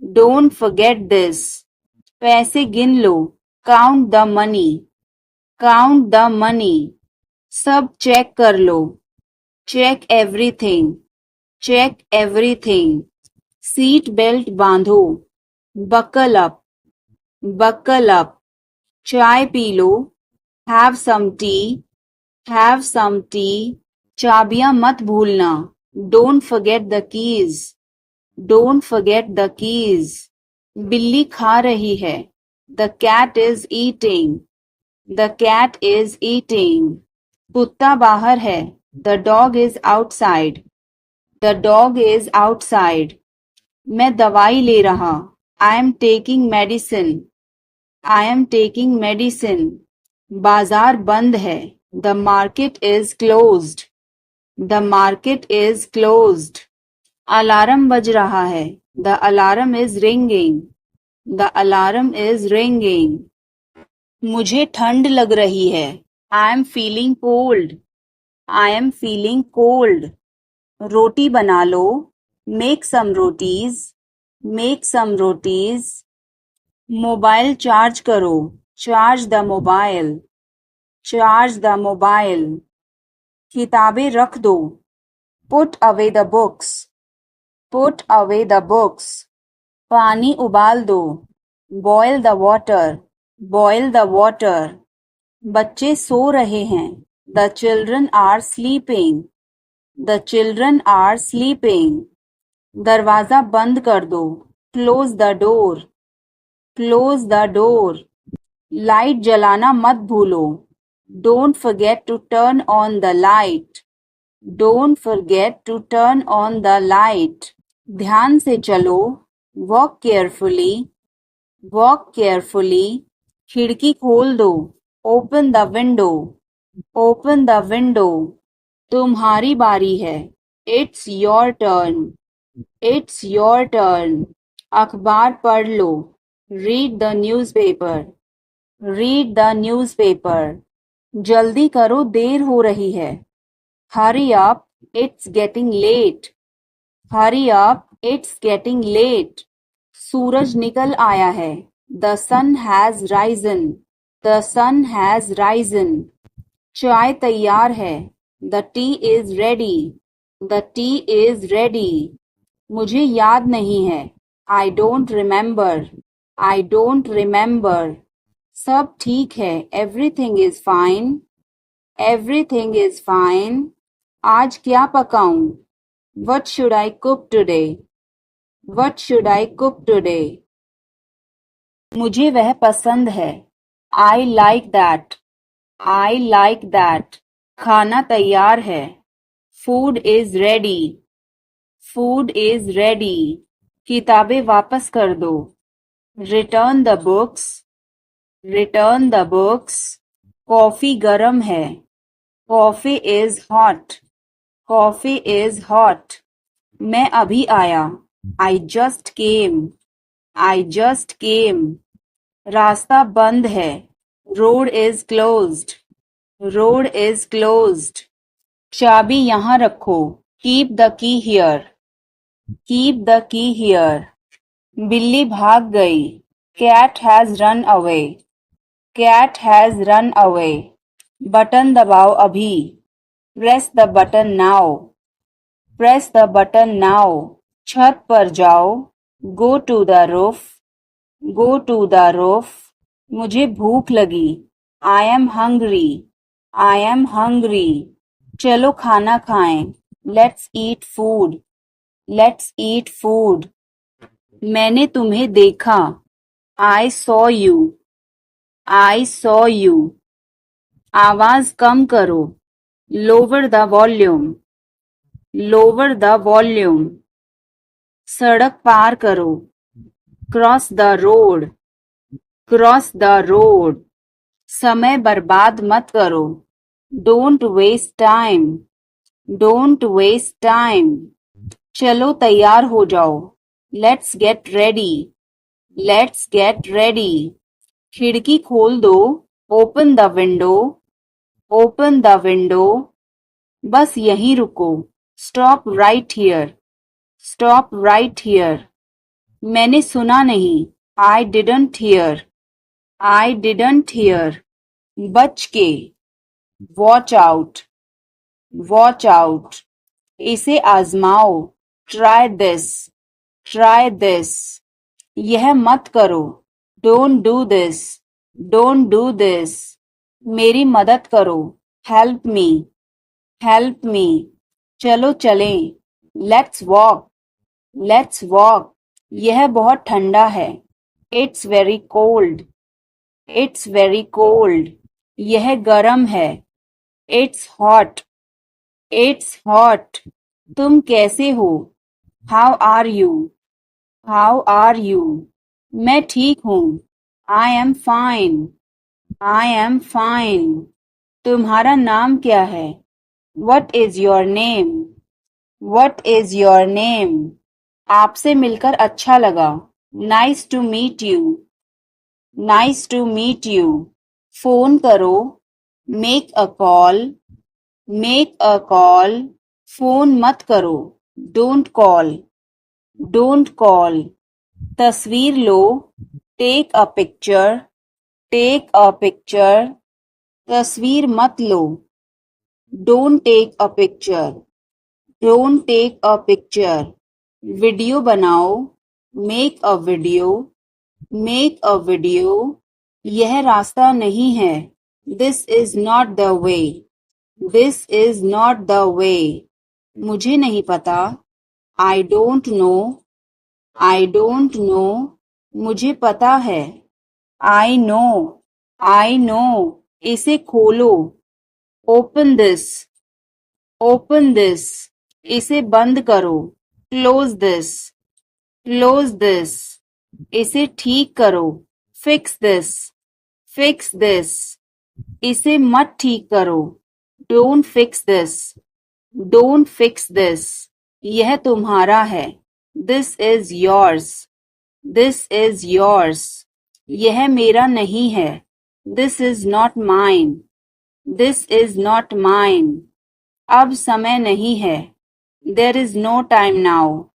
Don't forget this. पैसे गिन लो. Count the money. Count the money. सब चेक कर लो. Check everything. Check everything. Seat belt बांधो. Buckle up. Buckle up. चाय पी लो. Have some tea. Have some tea. चाबियां मत भूलना. Don't forget the keys. Don't forget the keys. बिल्ली खा रही है. The cat is eating. The cat is eating. कुत्ता बाहर है. The dog is outside. The dog is outside. मैं दवाई ले रहा. I am taking medicine. I am taking medicine. बाजार बंद है. The market is closed. The market is closed. Alarm बज रहा है. The alarm is ringing. The alarm is ringing. मुझे ठंड लग रही है. I am feeling cold. I am feeling cold. रोटी बना लो. Make some rotis. Make some rotis. Mobile charge करो. Charge the mobile. Charge the mobile. किताबें रख दो. Put away the books. Put away the books. पानी उबाल दो. Boil the water. Boil the water. बच्चे सो रहे हैं. The children are sleeping. The children are sleeping. दरवाजा बंद कर दो. Close the door. Close the door. Light जलाना मत भूलो. Don't forget to turn on the light. Don't forget to turn on the light. ध्यान से चलो. Walk carefully. Walk carefully. खिड़की खोल दो. Open the window. Open the window. तुम्हारी बारी है. It's your turn. It's your turn. अखबार पढ़ लो. Read the newspaper. Read the newspaper. जल्दी करो, देर हो रही है. Hurry up, it's getting late. Hurry up, it's getting late. सूरज निकल आया है. The sun has risen. The sun has risen. चाय तैयार है. The tea is ready. The tea is ready. मुझे याद नहीं है. I don't remember. I don't remember. सब ठीक है. Everything is fine. Everything is fine. आज क्या पकाऊं? What should I cook today? What should I cook today? मुझे वह पसंद है. I like that. I like that. खाना तैयार है. Food is ready. Food is ready. किताबें वापस कर दो. Return the books. Return the books. Coffee गरम है. Coffee is hot. Coffee is hot. मैं अभी आया. I just came. I just came. रास्ता बंद है. Road is closed. Road is closed. चाबी यहाँ रखो. Keep the key here. Keep the key here. बिल्ली भाग गई. Cat has run away. Cat has run away. Button दबाओ अभी. Press the button now. Press the button now. छत पर जाओ. Go to the roof. Go to the roof. मुझे भूख लगी. I am hungry. I am hungry. चलो खाना खाएं. Let's eat food. Let's eat food. मैंने तुम्हें देखा. I saw you. I saw you. आवाज कम करो. Lower the volume. Lower the volume. सड़क पार करो. Cross the road. Cross the road. समय बर्बाद मत करो. Don't waste time. Don't waste time. चलो तैयार हो जाओ. Let's get ready. Let's get ready. खिड़की खोल दो. Open the window. Open the window. बस यहीं रुको. Stop right here. Stop right here. मैंने सुना नहीं. I didn't hear. I didn't hear. बच के. Watch out. Watch out. इसे आजमाओ. Try this. Try this. यह मत करो. Don't do this. Don't do this. मेरी मदद करो. Help me. Help me. चलो चलें. Let's walk. Let's walk. यह बहुत ठंडा है. It's very cold. It's very cold. यह गरम है. It's hot. It's hot. तुम कैसे हो? How are you? How are you? मैं ठीक हूँ. I am fine. I am fine. तुम्हारा नाम क्या है? What is your name? What is your name? आपसे मिलकर अच्छा लगा. Nice to meet you. Nice to meet you. Phone करो. Make a call. Make a call. Phone मत करो. Don't call. Don't call. तस्वीर लो. Take a picture. Take a picture. तस्वीर मत लो. Don't take a picture. Don't take a picture. Video बनाओ. Make a video. Make a video. यह रास्ता नहीं है. This is not the way. This is not the way. मुझे नहीं पता. I don't know. I don't know. मुझे पता है. I know. I know. इसे खोलो. Open this. Open this. इसे बंद करो. Close this. Close this. इसे ठीक करो. Fix this. Fix this. इसे मत ठीक करो. Don't fix this. Don't fix this. यह तुम्हारा है. This is yours. This is yours. यह मेरा नहीं है. This is not mine. This is not mine. अब समय नहीं है. There is no time now.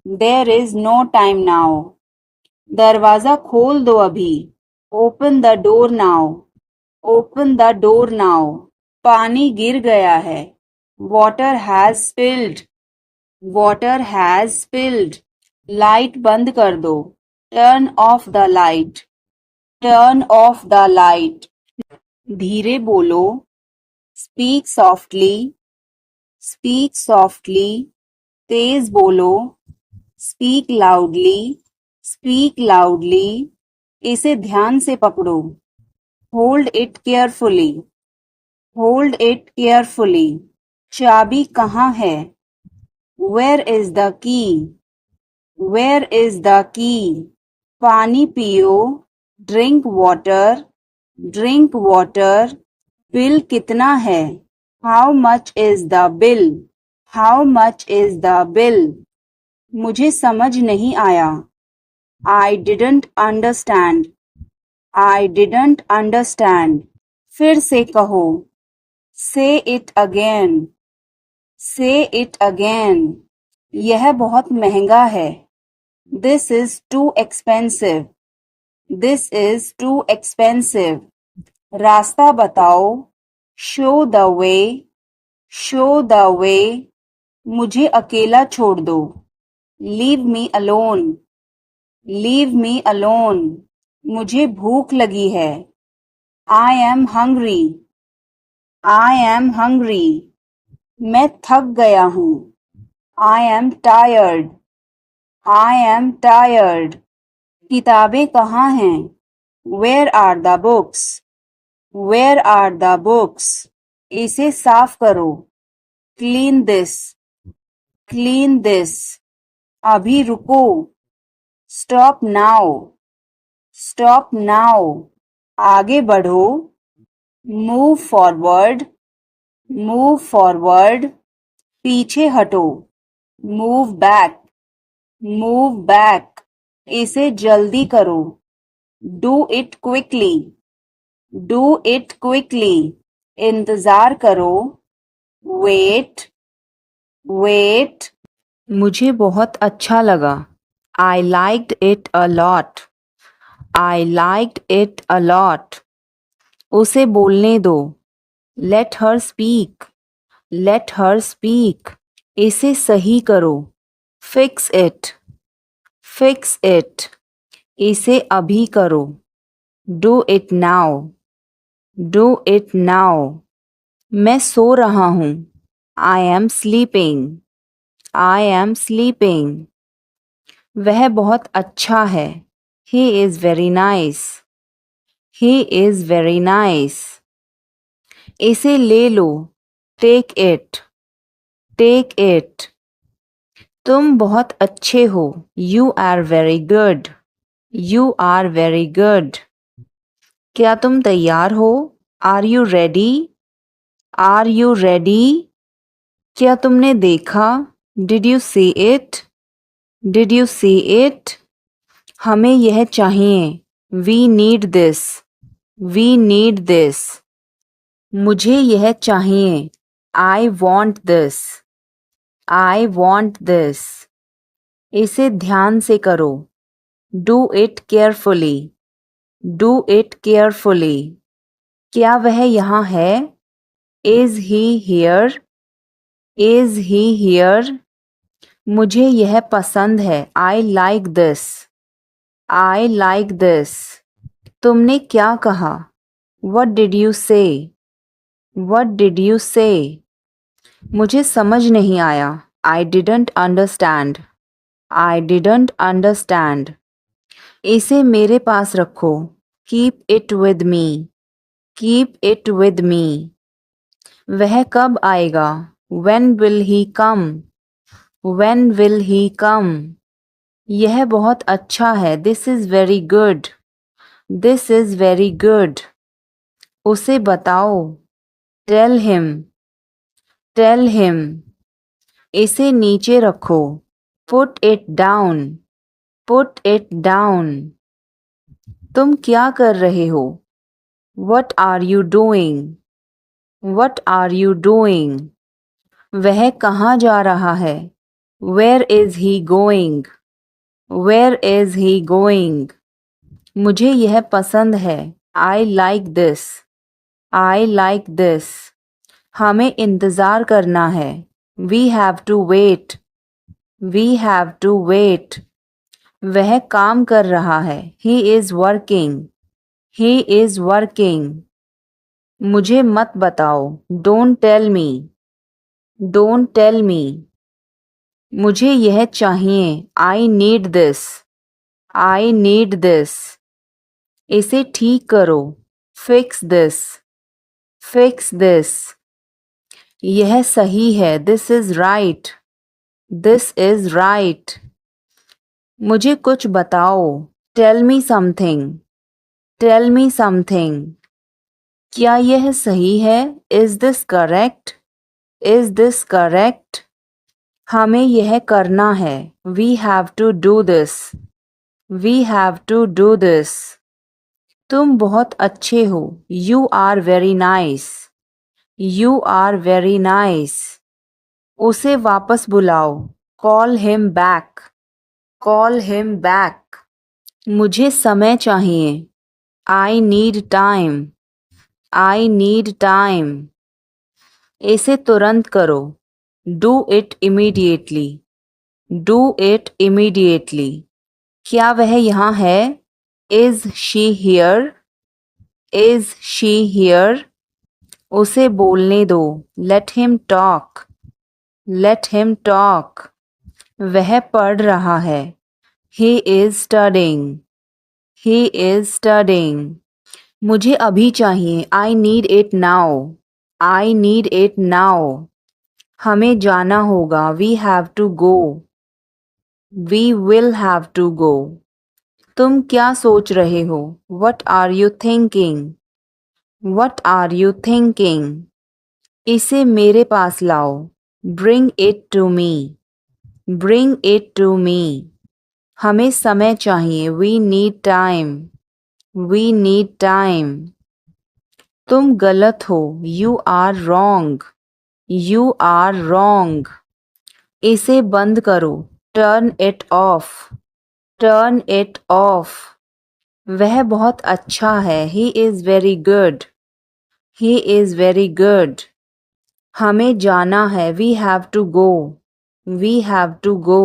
There is no time now. दरवाजा खोल दो अभी. Open the door now. Open the door now. पानी गिर गया है. Water has spilled. Water has spilled. Light बंद कर दो. Turn off the light. Turn off the light. धीरे बोलो. Speak softly. Speak softly. तेज बोलो. Speak loudly. Speak loudly. इसे ध्यान से पकड़ो. Hold it carefully. Hold it carefully. चाबी कहाँ है? Where is the key? Where is the key? पानी पियो. Drink water. Drink water. Bill कितना है? How much is the bill? How much is the bill? मुझे समझ नहीं आया. I didn't understand. I didn't understand. फिर से कहो. Say it again. Say it again. यह बहुत महंगा है. This is too expensive. This is too expensive. रास्ता बताओ. Show the way. Show the way. मुझे अकेला छोड़ दो. Leave me alone. Leave me alone. मुझे भूख लगी है. I am hungry. I am hungry. मैं थक गया हूँ. I am tired. I am tired. किताबें कहाँ हैं? Where are the books? Where are the books? इसे साफ करो. Clean this. Clean this. अभी रुको. Stop now. Stop now. आगे बढ़ो. Move forward. Move forward. पीछे हटो. Move back. Move back. इसे जल्दी करो. Do it quickly. Do it quickly. इंतजार करो. Wait. Wait. मुझे बहुत अच्छा लगा. I liked it a lot. I liked it a lot. उसे बोलने दो. Let her speak. Let her speak. इसे सही करो. Fix it. Fix it. इसे अभी करो. Do it now. Do it now. मैं सो रहा हूँ. I am sleeping. I am sleeping. वह बहुत अच्छा है. He is very nice. He is very nice. इसे ले लो. Take it. Take it. तुम बहुत अच्छे हो. You are very good. You are very good. क्या तुम तैयार हो? Are you ready? Are you ready? क्या तुमने देखा? Did you see it? Did you see it? हमें यह चाहिए. We need this. We need this. मुझे यह चाहिए. I want this. I want this. इसे ध्यान से करो. Do it carefully. Do it carefully. क्या वह यहाँ है? Is he here? Is he here? मुझे यह पसंद है. I like this. I like this. तुमने क्या कहा? What did you say? What did you say? मुझे समझ नहीं आया. I didn't understand. I didn't understand. इसे मेरे पास रखो. Keep it with me. Keep it with me. वह कब आएगा? When will he come? When will he come? यह बहुत अच्छा है. This is very good. This is very good. उसे बताओ. Tell him. Tell him. इसे नीचे रखो. Put it down. Put it down. तुम क्या कर रहे हो? What are you doing? What are you doing? वह कहाँ जा रहा है? Where is he going? Where is he going? मुझे यह पसंद है. I like this. I like this. हमें इंतज़ार करना है. We have to wait. We have to wait. वह काम कर रहा है. He is working. He is working. मुझे मत बताओ. Don't tell me. Don't tell me. मुझे यह चाहिए. I need this. I need this. इसे ठीक करो. Fix this. Fix this. यह सही है. This is right. This is right. मुझे कुछ बताओ. Tell me something. Tell me something. क्या यह सही है? Is this correct? Is this correct? हमें यह करना है. We have to do this. We have to do this. तुम बहुत अच्छे हो. You are very nice. You are very nice. उसे वापस बुलाओ. Call him back. Call him back. मुझे समय चाहिए. I need time. I need time. इसे तुरंत करो. Do it immediately. Do it immediately. क्या वह यहाँ है? Is she here? Is she here? उसे बोलने दो. Let him talk. Let him talk. वह पढ़ रहा है. He is studying. He is studying. मुझे अभी चाहिए. I need it now. I need it now. हमें जाना होगा. We have to go. We will have to go. तुम क्या सोच रहे हो? What are you thinking? What are you thinking? इसे मेरे पास लाओ. Bring it to me. Bring it to me. हमें समय चाहिए. We need time. We need time. तुम गलत हो. You are wrong. You are wrong. इसे बंद करो. Turn it off. Turn it off. वह बहुत अच्छा है. He is very good. He is very good. हमें जाना है. We have to go. We have to go.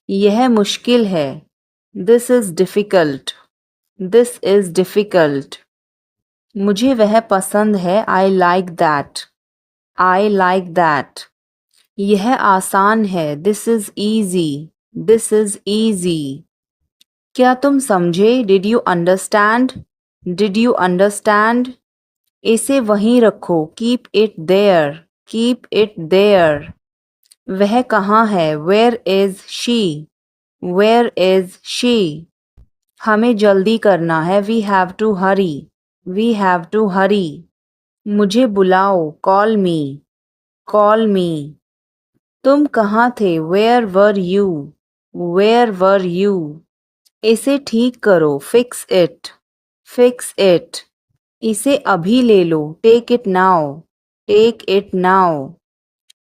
यह मुश्किल है. This is difficult. This is difficult. मुझे वह पसंद है. I like that. I like that. यह आसान है. This is easy. This is easy. क्या तुम समझे? Did you understand? Did you understand? इसे वहीं रखो. Keep it there. Keep it there. वह कहाँ है? Where is she? Where is she? हमें जल्दी करना है. We have to hurry. We have to hurry. मुझे बुलाओ. Call me. Call me. तुम कहाँ थे? Where were you? Where were you? इसे ठीक करो. Fix it. Fix it. इसे अभी ले लो. Take it now. Take it now.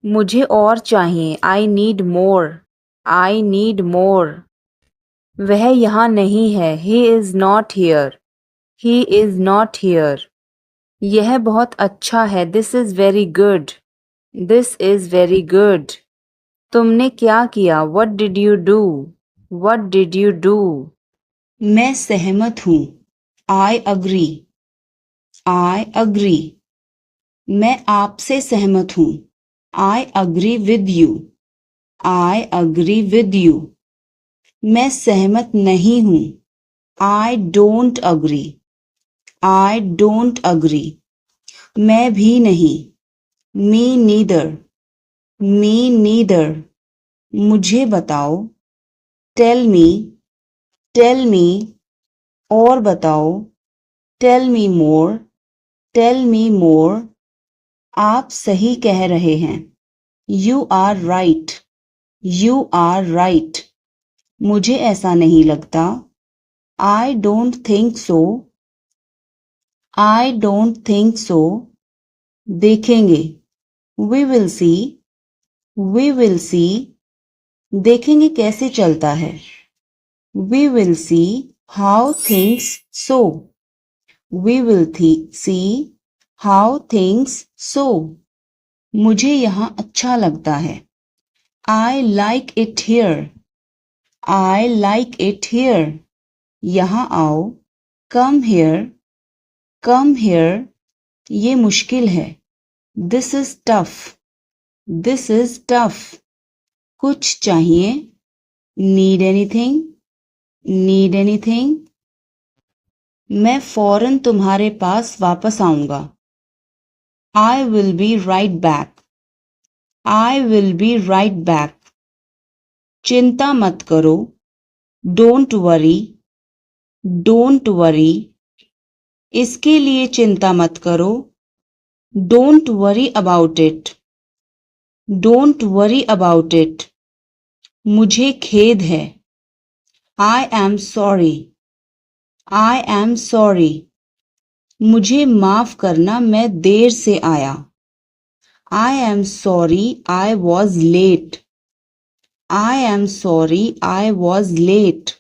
मुझे और चाहिए. I need more. I need more. वह यहाँ नहीं है. He is not here. He is not here. यह बहुत अच्छा है. This is very good. This is very good. तुमने क्या किया? What did you do? What did you do? मैं सहमत हूँ. I agree. I agree. मैं आपसे सहमत हूँ. I agree with you. I agree with you. मैं सहमत नहीं हूँ. I don't agree. I don't agree. मैं भी नहीं. Me neither. Me neither. मुझे बताओ. Tell me. Tell me. और बताओ. Tell me more. Tell me more. आप सही कह रहे हैं. You are right. You are right. मुझे ऐसा नहीं लगता. I don't think so. I don't think so. देखेंगे. We will see. We will see. देखेंगे कैसे चलता है. We will see how things so. We will see how things so. मुझे यहाँ अच्छा लगता है. I like it here. I like it here. यहाँ आओ. Come here. Come here. ये मुश्किल है. This is tough. This is tough. कुछ चाहिए. Need anything? Need anything? मैं फौरन तुम्हारे पास वापस आऊंगा. I will be right back. I will be right back. चिंता मत करो. Don't worry. Don't worry. इसके लिए चिंता मत करो. Don't worry about it. Don't worry about it. मुझे खेद है. I am sorry. I am sorry. मुझे माफ करना मैं देर से आया. I am sorry I was late. I am sorry I was late.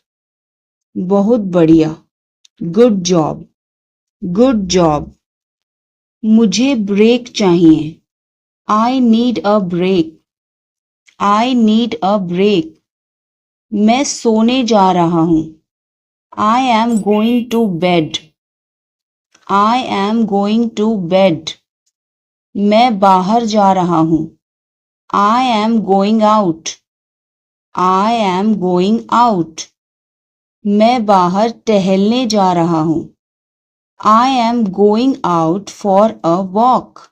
बहुत बढ़िया. Good job. Good job. मुझे ब्रेक चाहिए. I need a break. I need a break. मैं सोने जा रहा हूँ. I am going to bed. I am going to bed. मैं बाहर जा रहा हूँ. I am going out. I am going out. मैं बाहर टहलने जा रहा हूँ. I am going out for a walk.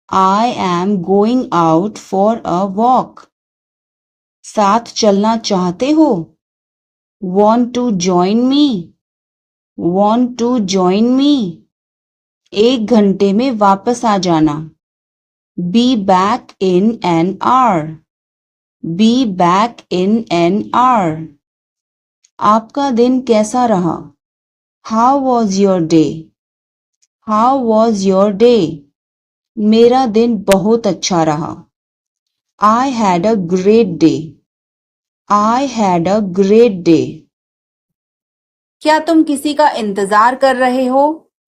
I am going out for a walk. साथ चलना चाहते हो? Want to join me? Want to join me? 1 घंटे में वापस आ जाना. Be back in an hour. Be back in an hour. आपका दिन कैसा रहा? How was your day? How was your day? मेरा दिन बहुत अच्छा रहा. I had a great day. I had a great day. क्या तुम किसी का इंतजार कर रहे हो?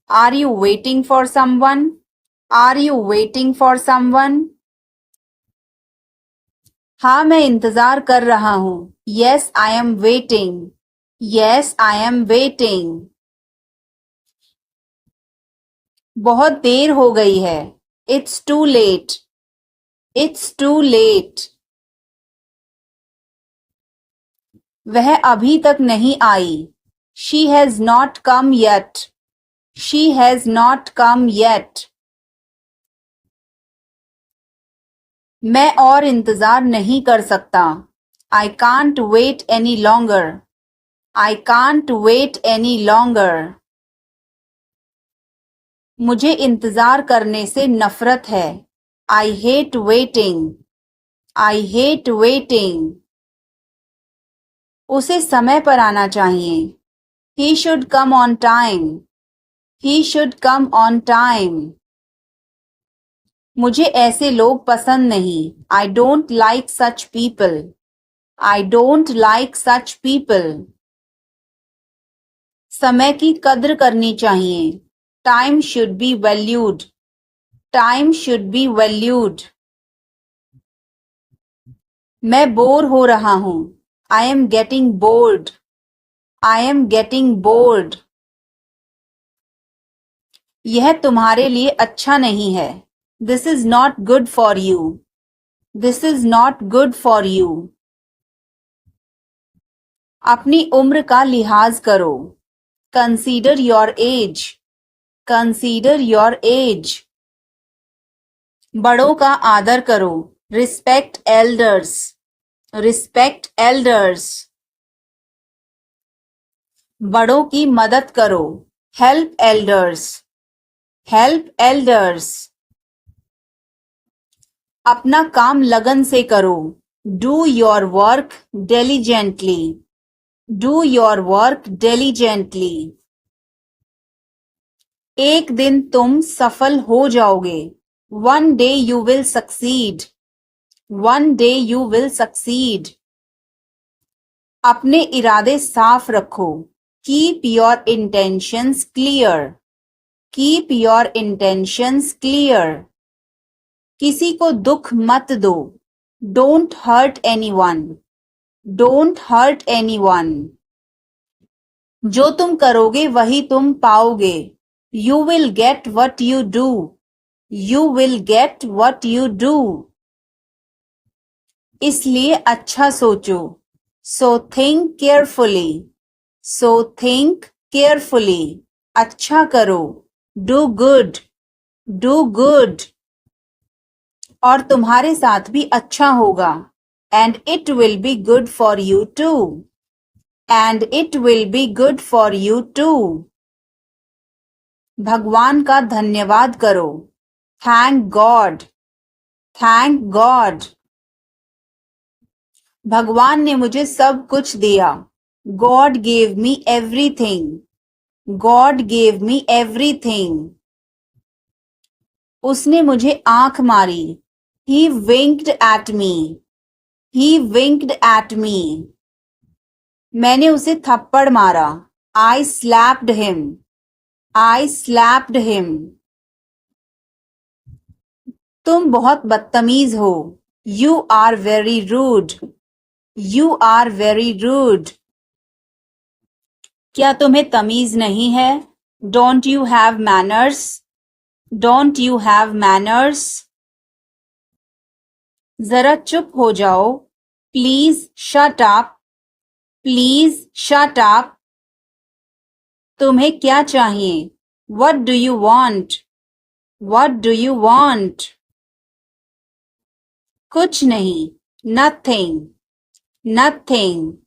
Are you waiting for someone? Are you waiting for someone? हाँ मैं इंतजार कर रहा हूँ. Yes, I am waiting. Yes, I am waiting. बहुत देर हो गई है. It's too late. It's too late. वह अभी तक नहीं आई. She has not come yet. She has not come yet. मैं और इंतजार नहीं कर सकता. I can't wait any longer. I can't wait any longer. मुझे इंतजार करने से नफरत है. I hate waiting. I hate waiting. उसे समय पर आना चाहिए. He should come on time. He should come on time. मुझे ऐसे लोग पसंद नहीं. I don't like such people. I don't like such people. समय की कद्र करनी चाहिए. Time should be valued. Time should be valued. मैं बोर हो रहा हूँ. I am getting bored. I am getting bored. यह तुम्हारे लिए अच्छा नहीं है. This is not good for you. This is not good for you. अपनी उम्र का लिहाज करो. Consider your age. Consider your age. बड़ों का आदर करो. Respect elders. Respect elders. बड़ों की मदद करो. Help elders. Help elders. अपना काम लगन से करो. Do your work diligently. Do your work diligently. एक दिन तुम सफल हो जाओगे. One day you will succeed. One day you will succeed. अपने इरादे साफ रखो. Keep your intentions clear. Keep your intentions clear. किसी को दुख मत दो. Don't hurt anyone. Don't hurt anyone. जो तुम करोगे वही तुम पाओगे. You will get what you do. You will get what you do. इसलिए अच्छा सोचो. So think carefully. So think carefully. अच्छा करो. Do good. Do good. और तुम्हारे साथ भी अच्छा होगा. And it will be good for you too. And it will be good for you too. भगवान का धन्यवाद करो. Thank God. Thank God. भगवान ने मुझे सब कुछ दिया. God gave me everything. God gave me everything. उसने मुझे आंख मारी. He winked at me. He winked at me. मैंने उसे थप्पड़ मारा. I slapped him. I slapped him. तुम बहुत बदतमीज हो. You are very rude. You are very rude. क्या तुम्हें तमीज नहीं है? Don't you have manners? Don't you have manners? जरा चुप हो जाओ. Please shut up. Please shut up. तुम्हें क्या चाहिए? What do you want? What do you want? कुछ नहीं. Nothing. Nothing.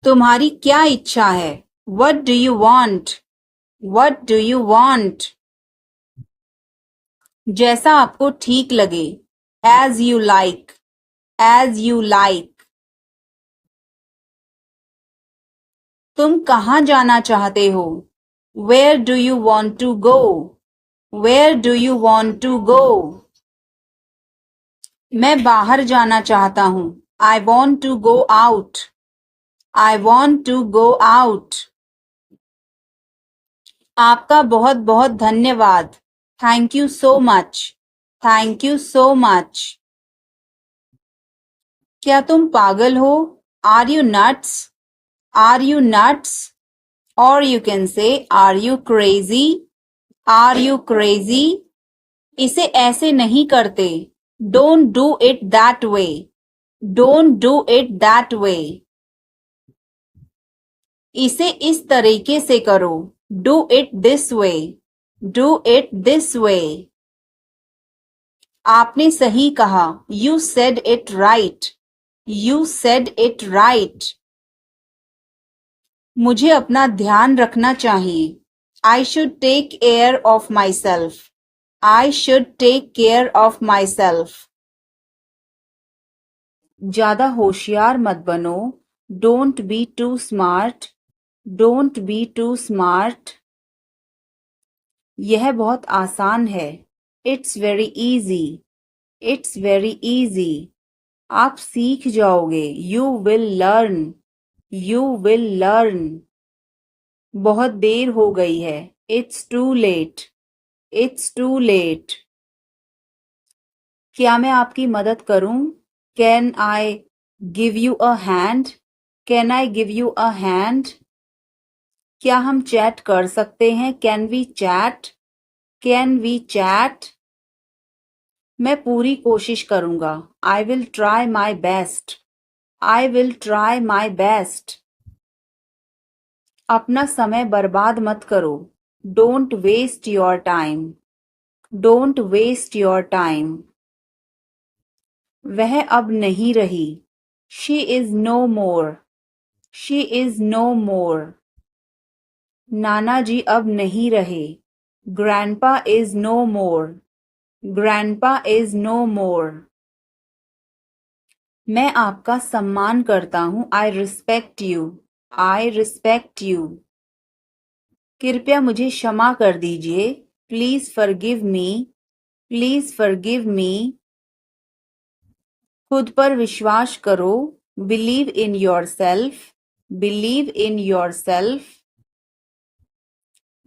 तुम्हारी क्या इच्छा है? What do you want? What do you want? जैसा आपको ठीक लगे. As you like. As you like. तुम कहाँ जाना चाहते हो? Where do you want to go? Where do you want to go? मैं बाहर जाना चाहता हूँ. I want to go out. I want to go out. आपका बहुत बहुत धन्यवाद. Thank you so much. Thank you so much. क्या तुम पागल हो? Are you nuts? Are you nuts? Or you can say, are you crazy? Are you crazy? इसे ऐसे नहीं करते. Don't do it that way. Don't do it that way. इसे इस तरीके से करो. Do it this way. Do it this way. आपने सही कहा. You said it right. You said it right. मुझे अपना ध्यान रखना चाहिए. I should take care of myself. I should take care of myself. ज्यादा होशियार मत बनो. Don't be too smart. Don't be too smart. यह बहुत आसान है. It's very easy. It's very easy. आप सीख जाओगे. You will learn. You will learn. बहुत देर हो गई है. It's too late. It's too late. क्या मैं आपकी मदद करूं? Can I give you a hand? Can I give you a hand? क्या हम चैट कर सकते हैं? Can we chat? Can we chat? मैं पूरी कोशिश करूंगा. I will try my best. I will try my best. अपना समय बर्बाद मत करो. Don't waste your time. Don't waste your time. वह अब नहीं रही. She is no more. She is no more. नाना जी अब नहीं रहे. Grandpa is no more. Grandpa is no more. मैं आपका सम्मान करता हूँ. I respect you. I respect you. कृपया मुझे क्षमा कर दीजिए. Please forgive me. Please forgive me. खुद पर विश्वास करो. Believe in yourself. Believe in yourself.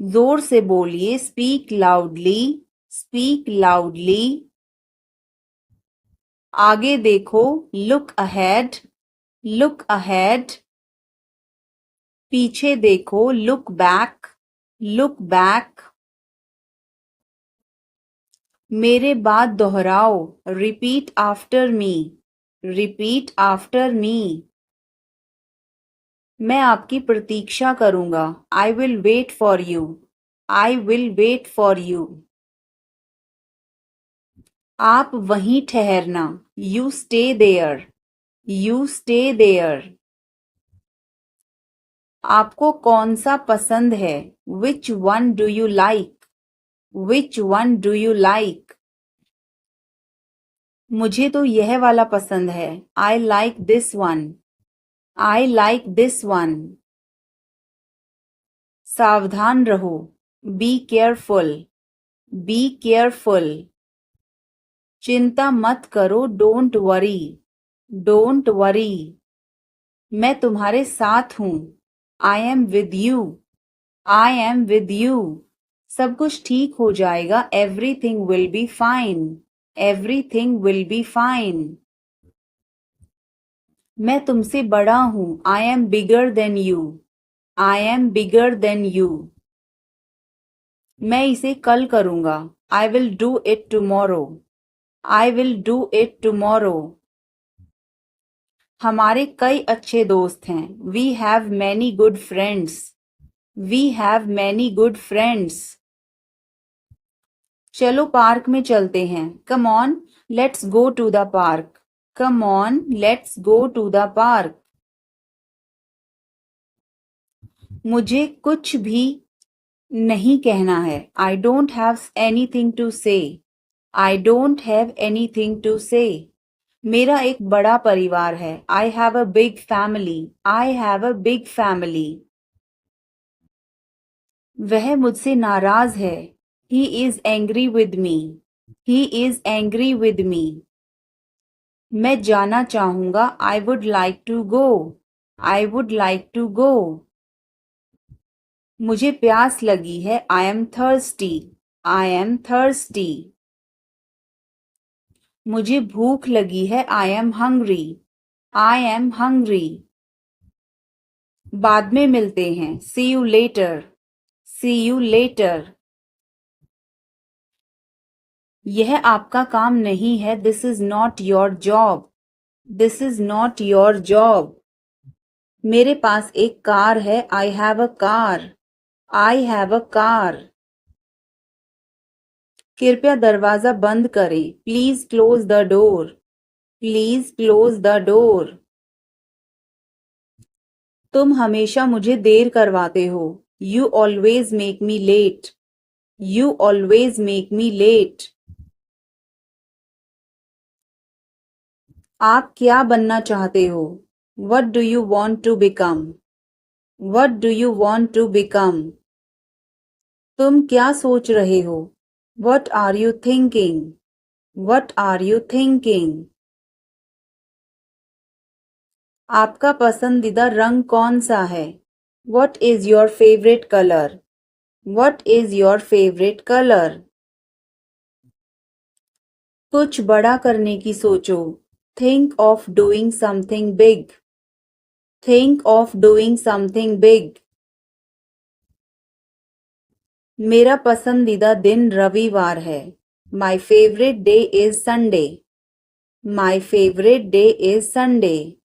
जोर से बोलिए. Speak loudly. Speak loudly. आगे देखो. Look ahead. Look ahead. पीछे देखो. Look back. Look back. मेरे बाद दोहराओ. Repeat after me. Repeat after me. मैं आपकी प्रतीक्षा करूंगा. I will wait for you. I will wait for you. आप वहीं ठहरना. You stay there. You stay there. आपको कौन सा पसंद है? Which one do you like? Which one do you like? मुझे तो यह वाला पसंद है. I like this one. I like this one. सावधान रहो. Be careful. Be careful. चिंता मत करो. Don't worry. Don't worry. मैं तुम्हारे साथ हूँ. I am with you. I am with you. सब कुछ ठीक हो जाएगा. Everything will be fine. Everything will be fine. मैं तुमसे बड़ा हूँ. I am bigger than you. I am bigger than you. मैं इसे कल करूँगा. I will do it tomorrow. I will do it tomorrow. हमारे कई अच्छे दोस्त हैं. We have many good friends. We have many good friends. चलो पार्क में चलते हैं. Come on, let's go to the park. Come on, let's go to the park. मुझे कुछ भी नहीं कहना है. I don't have anything to say. I don't have anything to say. मेरा एक बड़ा परिवार है. I have a big family. I have a big family. वह मुझसे नाराज है. He is angry with me. He is angry with me. मैं जाना चाहूँगा. I would like to go. I would like to go. मुझे प्यास लगी है. I am thirsty. I am thirsty. मुझे भूख लगी है. I am hungry. I am hungry. बाद में मिलते हैं. See you later. See you later. यह आपका काम नहीं है. This is not your job. This is not your job. मेरे पास एक कार है. I have a car. I have a car. कृपया दरवाजा बंद करें. Please close the door. Please close the door. तुम हमेशा मुझे देर करवाते हो. You always make me late. You always make me late. आप क्या बनना चाहते हो? What do you want to become? What do you want to become? तुम क्या सोच रहे हो? What are you thinking? What are you thinking? आपका पसंदीदा रंग कौन सा है? What is your favorite color? What is your favorite color? कुछ बड़ा करने की सोचो. Think of doing something big. Think of doing something big. मेरा पसंदीदा दिन रविवार है. My favorite day is Sunday. My favorite day is Sunday.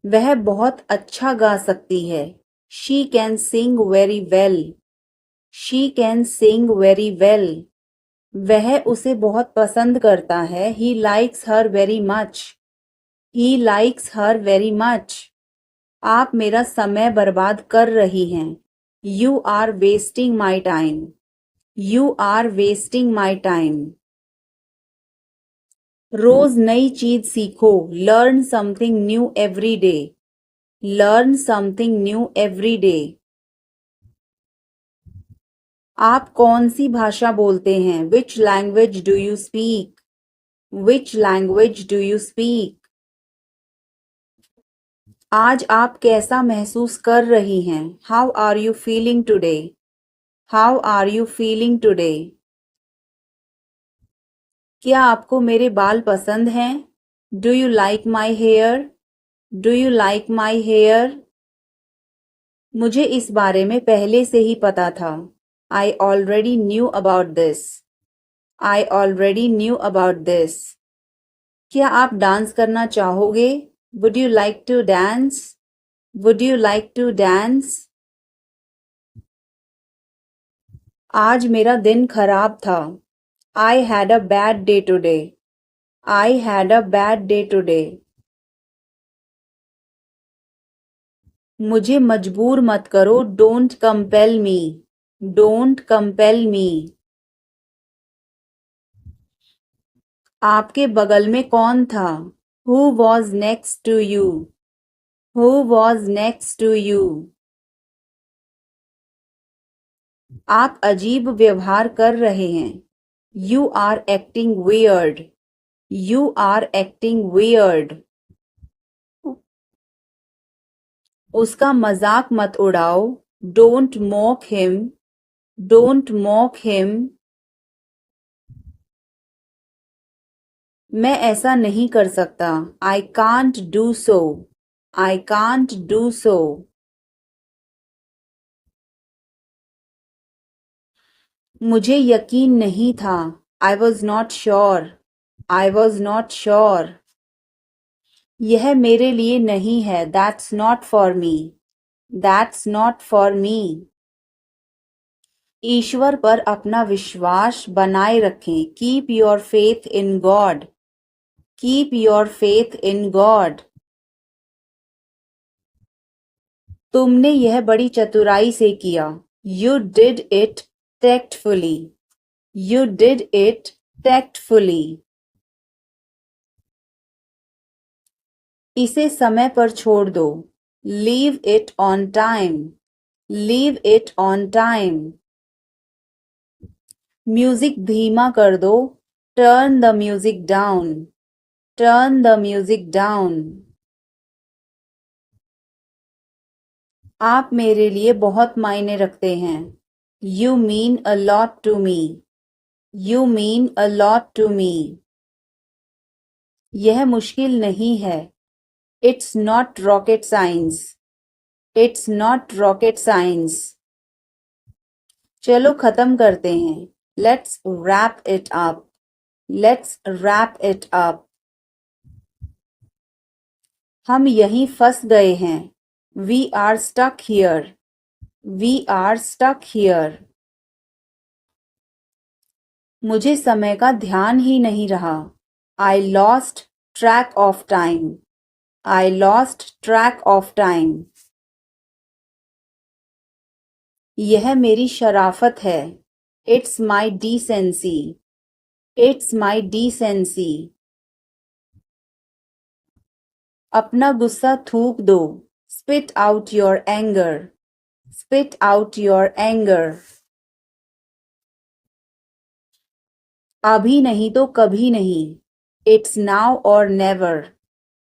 वह बहुत अच्छा गा सकती है। She can sing very well. She can sing very well. वह उसे बहुत पसंद करता है। He likes her very much. He likes her very much. आप मेरा समय बर्बाद कर रही हैं। You are wasting my time. You are wasting my time. रोज नई चीज सीखो। Learn something new every day. Learn something new every day. आप कौन सी भाषा बोलते हैं? Which language do you speak? Which language do you speak? आज आप कैसा महसूस कर रही हैं? How are you feeling today? How are you feeling today? क्या आपको मेरे बाल पसंद हैं? Do you like my hair? Do you like my hair? मुझे इस बारे में पहले से ही पता था। I already knew about this. I already knew about this. क्या आप डांस करना चाहोगे? Would you like to dance? Would you like to dance? आज मेरा दिन खराब था। I had a bad day today. I had a bad day today. मुझे मजबूर मत करो। Don't compel me. Don't compel me. आपके बगल में कौन था? Who was next to you? Who was next to you? आप अजीब व्यवहार कर रहे हैं। You are acting weird. You are acting weird. उसका मजाक मत उड़ाओ। Don't mock him. Don't mock him. मैं ऐसा नहीं कर सकता। I can't do so. I can't do so. मुझे यकीन नहीं था। I was not sure. I was not sure. यह मेरे लिए नहीं है। That's not for me. That's not for me. ईश्वर पर अपना विश्वास बनाए रखें। Keep your faith in God. Keep your faith in God. तुमने यह बड़ी चतुराई से किया। You did it tactfully. You did it tactfully. इसे समय पर छोड़ दो। Leave it on time. Leave it on time. Music धीमा कर दो। Turn the music down. Turn the music down. आप मेरे लिए बहुत मायने रखते हैं। You mean a lot to me. You mean a lot to me. यह मुश्किल नहीं है। It's not rocket science. It's not rocket science. चलो खत्म करते हैं। Let's wrap it up. Let's wrap it up. हम यहीं फंस गए हैं। We are stuck here. We are stuck here. मुझे समय का ध्यान ही नहीं रहा। I lost track of time. I lost track of time. यह मेरी शराफत है। It's my decency. It's my decency. अपना गुस्सा थूक दो। Spit out your anger. Spit out your anger. अभी नहीं तो कभी नहीं। It's now or never.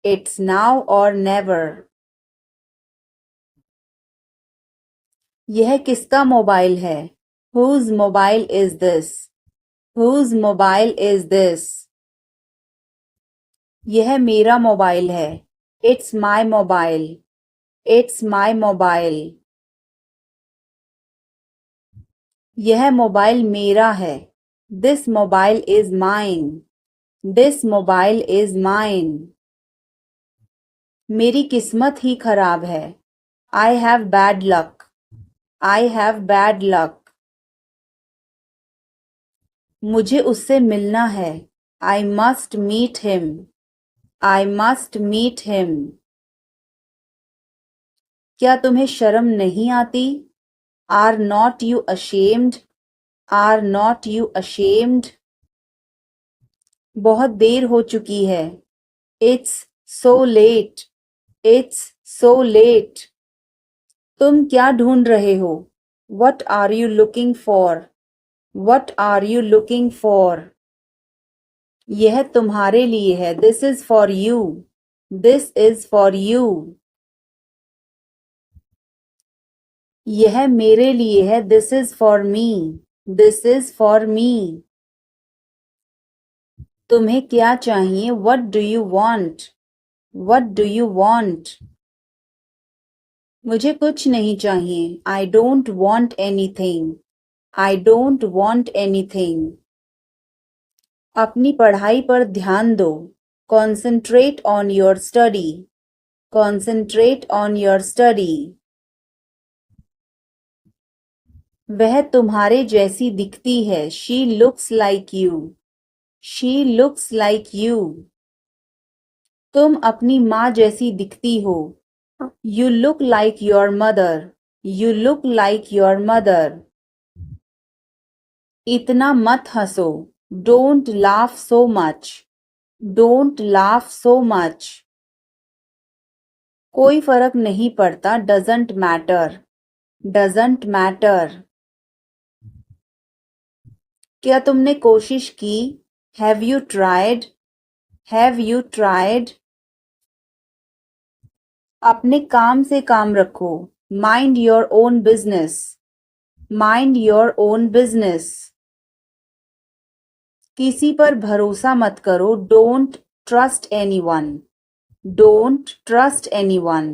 It's now or never. यह किसका मोबाइल है? Whose mobile is this? Whose mobile is this? यह मेरा मोबाइल है। It's my mobile. It's my mobile. यह मोबाइल मेरा है। This mobile is mine. This mobile is mine. मेरी किस्मत ही खराब है। I have bad luck. I have bad luck. मुझे उससे मिलना है। I must meet him. I must meet him. क्या तुम्हें शर्म नहीं आती? Are not you ashamed? Are not you ashamed? बहुत देर हो चुकी है। It's so late. It's so late. तुम क्या ढूंढ रहे हो? What are you looking for? What are you looking for? यह तुम्हारे लिए है। This is for you. This is for you. यह मेरे लिए है। This is for me. This is for me. तुम्हें क्या चाहिए? What do you want? What do you want? मुझे कुछ नहीं चाहिए। I don't want anything. I don't want anything. अपनी पढ़ाई पर ध्यान दो। Concentrate on your study. Concentrate on your study. वह तुम्हारे जैसी दिखती है। She looks like you. She looks like you. तुम अपनी माँ जैसी दिखती हो। You look like your mother. You look like your mother. इतना मत हंसो। Don't laugh so much. Don't laugh so much. कोई फर्क नहीं पड़ता। Doesn't matter. Doesn't matter. क्या तुमने कोशिश की? Have you tried? Have you tried? अपने काम से काम रखो। Mind your own business. Mind your own business. किसी पर भरोसा मत करो। Don't trust anyone. Don't trust anyone.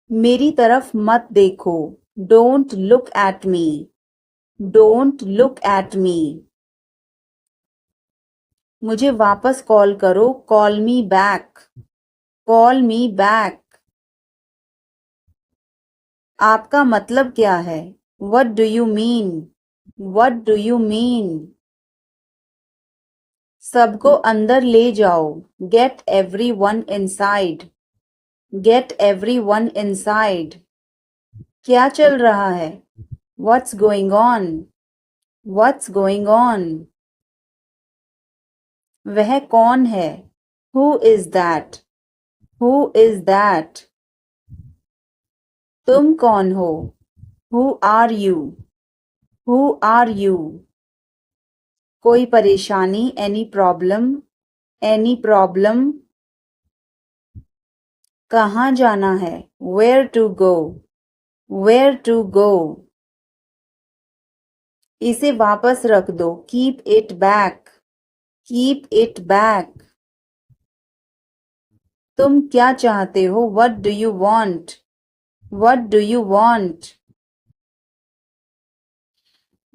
मेरी तरफ मत देखो। Don't look at me. Don't look at me. मुझे वापस कॉल करो। Call me back. Call me back. आपका मतलब क्या है? What do you mean? What do you mean? सबको अंदर ले जाओ। Get everyone inside. Get everyone inside. क्या चल रहा है? What's going on? What's going on? वह कौन है? Who is that? Who is that? तुम कौन हो? Who are you? Who are you? कोई परेशानी? Any problem? Any problem? कहाँ जाना है? Where to go? Where to go? इसे वापस रख दो। Keep it back. Keep it back. तुम क्या चाहते हो? What do you want? What do you want?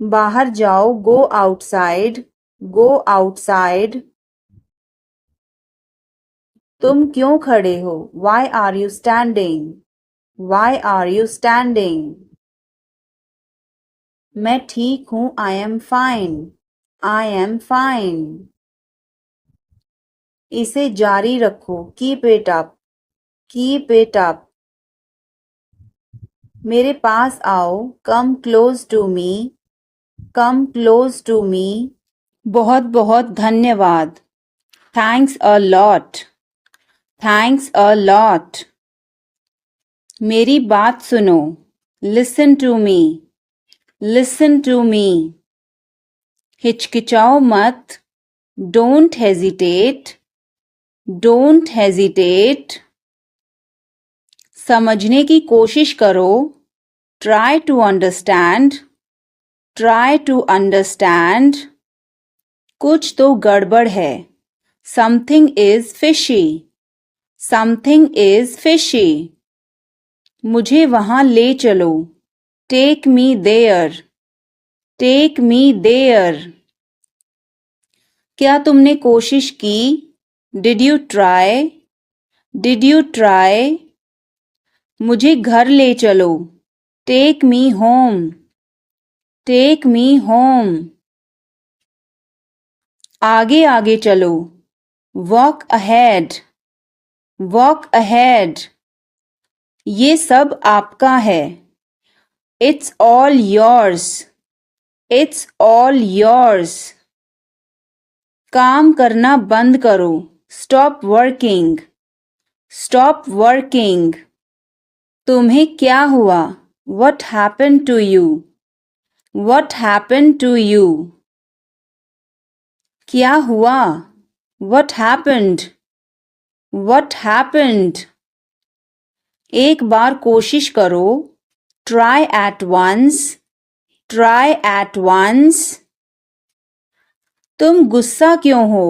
बाहर जाओ। Go outside. Go outside. तुम क्यों खड़े हो? Why are you standing? Why are you standing? मैं ठीक हूँ। I am fine. I am fine. इसे जारी रखो। Keep it up. Keep it up. मेरे पास आओ। Come close to me. Come close to me. बहुत बहुत धन्यवाद। Thanks a lot. Thanks a lot. मेरी बात सुनो। Listen to me. Listen to me. हिचकिचाओ मत। Don't hesitate. Don't hesitate. समझने की कोशिश करो। Try to understand. Try to understand. कुछ तो गड़बड़ है। Something is fishy. Something is fishy. मुझे वहां ले चलो। Take me there. Take me there. क्या तुमने कोशिश की? Did you try? Did you try? मुझे घर ले चलो. Take me home. Take me home. आगे आगे चलो. Walk ahead. Walk ahead. ये सब आपका है. It's all yours. It's all yours. काम करना बंद करो. Stop working. Stop working. तुम्हें क्या हुआ? What happened to you? What happened to you? क्या हुआ? What happened? What happened? एक बार कोशिश करो. Try at once. Try at once. तुम गुस्सा क्यों हो?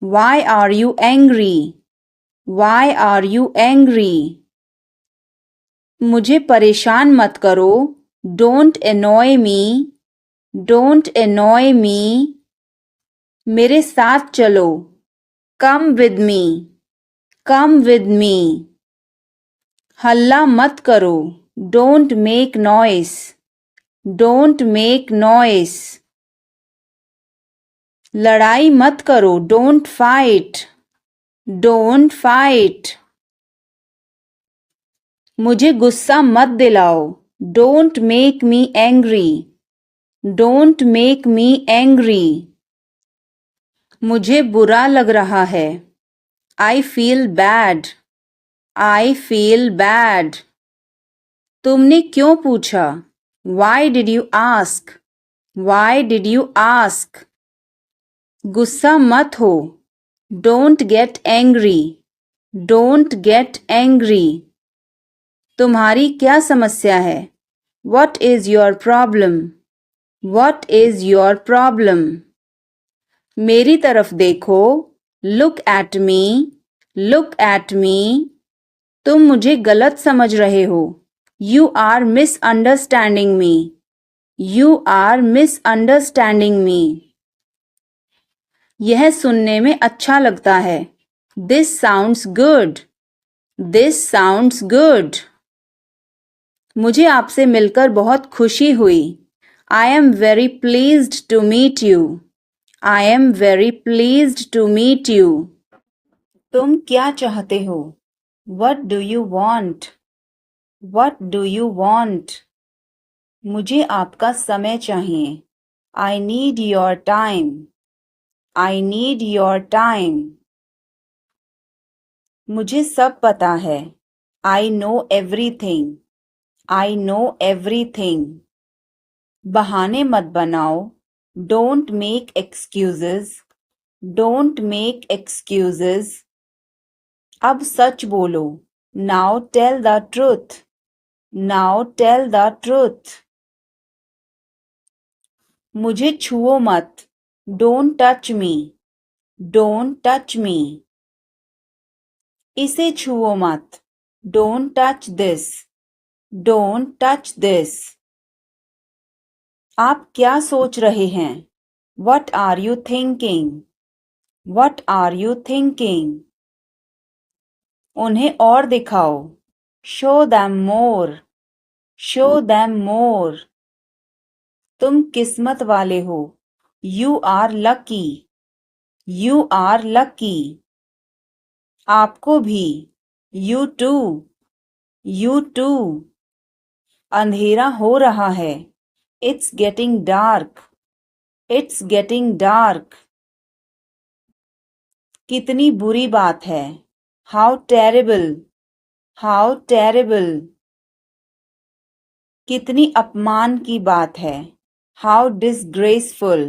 Why are you angry? Why are you angry? मुझे परेशान मत करो. Don't annoy me. Don't annoy me. मेरे साथ चलो. Come with me. Come with me. हल्ला मत करो. Don't make noise. Don't make noise. लड़ाई मत करो. Don't fight. Don't fight. मुझे गुस्सा मत दिलाओ. Don't make me angry. Don't make me angry. मुझे बुरा लग रहा है. I feel bad. I feel bad. तुमने क्यों पूछा? Why did you ask? Why did you ask? गुस्सा मत हो. Don't get angry. Don't get angry. तुम्हारी क्या समस्या है? What is your problem? What is your problem? मेरी तरफ देखो. Look at me. Look at me. तुम मुझे गलत समझ रहे हो. You are misunderstanding me. You are misunderstanding me. यह सुनने में अच्छा लगता है. This sounds good. This sounds good. मुझे आपसे मिलकर बहुत खुशी हुई. I am very pleased to meet you. I am very pleased to meet you. तुम क्या चाहते हो? What do you want? What do you want? मुझे आपका समय चाहिए. I need your time. I need your time. मुझे सब पता है. I know everything. I know everything. बहाने मत बनाओ. Don't make excuses. Don't make excuses. अब सच बोलो. Now tell the truth. Now tell the truth. मुझे छुओ मत. Don't touch me. Don't touch me. इसे छुओ मत. Don't touch this. Don't touch this. आप क्या सोच रहे हैं? What are you thinking? What are you thinking? उन्हें और दिखाओ. Show them more. Show them more. तुम किस्मत वाले हो. You are lucky. You are lucky. आपको भी. You too. You too. अंधेरा हो रहा है. It's getting dark. It's getting dark. कितनी बुरी बात है. How terrible. How terrible. कितनी अपमान की बात है. How disgraceful.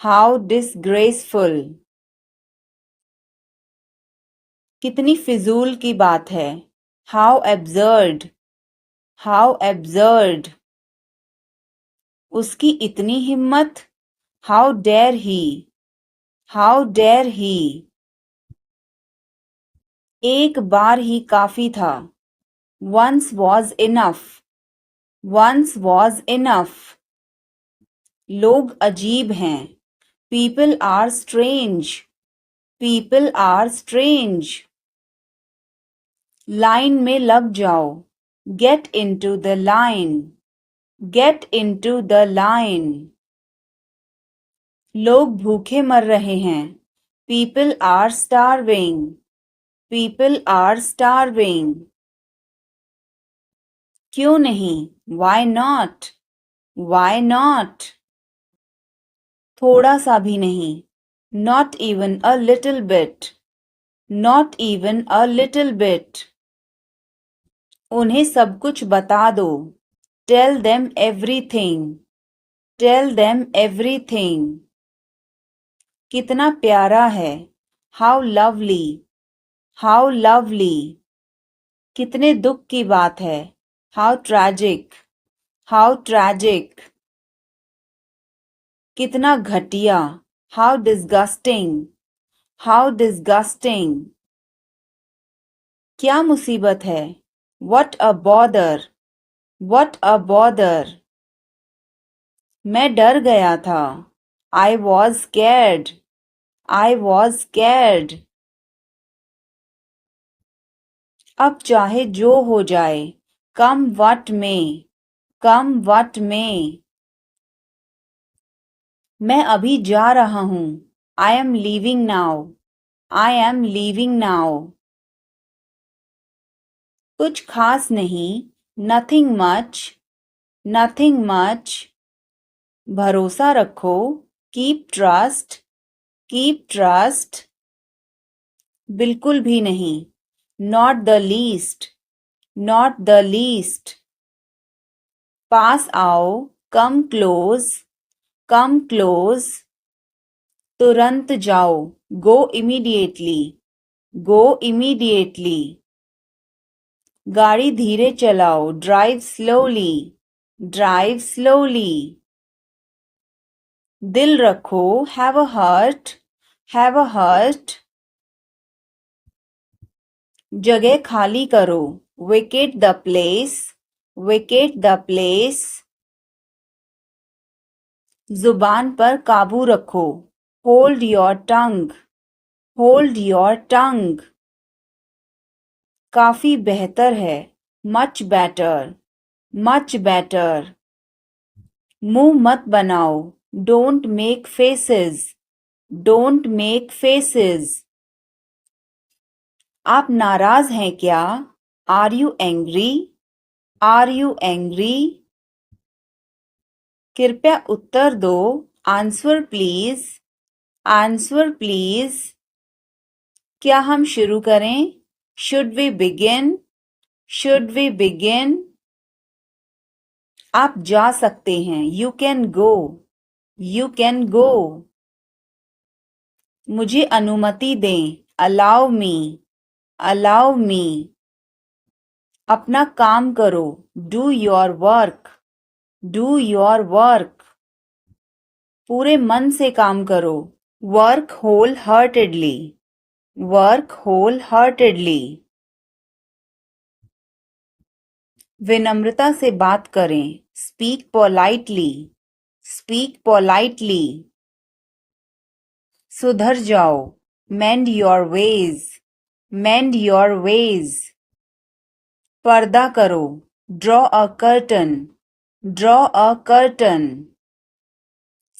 How disgraceful. कितनी फिजूल की बात है. How absurd. How absurd. उसकी इतनी हिम्मत. How dare he. How dare he. एक बार ही काफी था. Once was enough. Once was enough. लोग अजीब हैं. People are strange. People are strange. Line में लग जाओ. Get into the line. Get into the line. लोग भूखे मर रहे हैं. People are starving. People are starving. क्यों नहीं? Why not? Why not? थोड़ा सा भी नहीं. Not even a little bit. Not even a little bit. उन्हें सब कुछ बता दो. Tell them everything. Tell them everything. कितना प्यारा है. How lovely. How lovely. कितने दुख की बात है. How tragic. How tragic. कितना घटिया. How disgusting. How disgusting. क्या मुसीबत है. What a bother. What a bother. मैं डर गया था. I was scared. I was scared. अब चाहे जो हो जाए. Come what may. Come what may. मैं अभी जा रहा हूँ. I am leaving now. I am leaving now. कुछ खास नहीं. Nothing much. Nothing much. भरोसा रखो. Keep trust. Keep trust. बिल्कुल भी नहीं. Not the least. Not the least. पास आओ. Come close. Come close. तुरंत जाओ. Go immediately. Go immediately. गाड़ी धीरे चलाओ. Drive slowly. Drive slowly. दिल रखो. Have a heart. Have a heart. जगह खाली करो. Vacate the place. Vacate the place. जुबान पर काबू रखो. Hold your tongue. Hold your tongue. काफी बेहतर है. Much better. Much better. मुंह मत बनाओ. Don't make faces. Don't make faces. आप नाराज हैं क्या? Are you angry? Are you angry? कृपया उत्तर दो. Answer please. Answer please. क्या हम शुरू करें? Should we begin? Should we begin? आप जा सकते हैं. You can go. You can go. मुझे अनुमति दें. Allow me. Allow me. अपना काम करो. Do your work. Do your work. पूरे मन से काम करो. Work wholeheartedly. Work wholeheartedly. विनम्रता से बात करें. Speak politely. Speak politely. सुधर जाओ. Mend your ways. Mend your ways. पर्दा करो. Draw a curtain. Draw a curtain.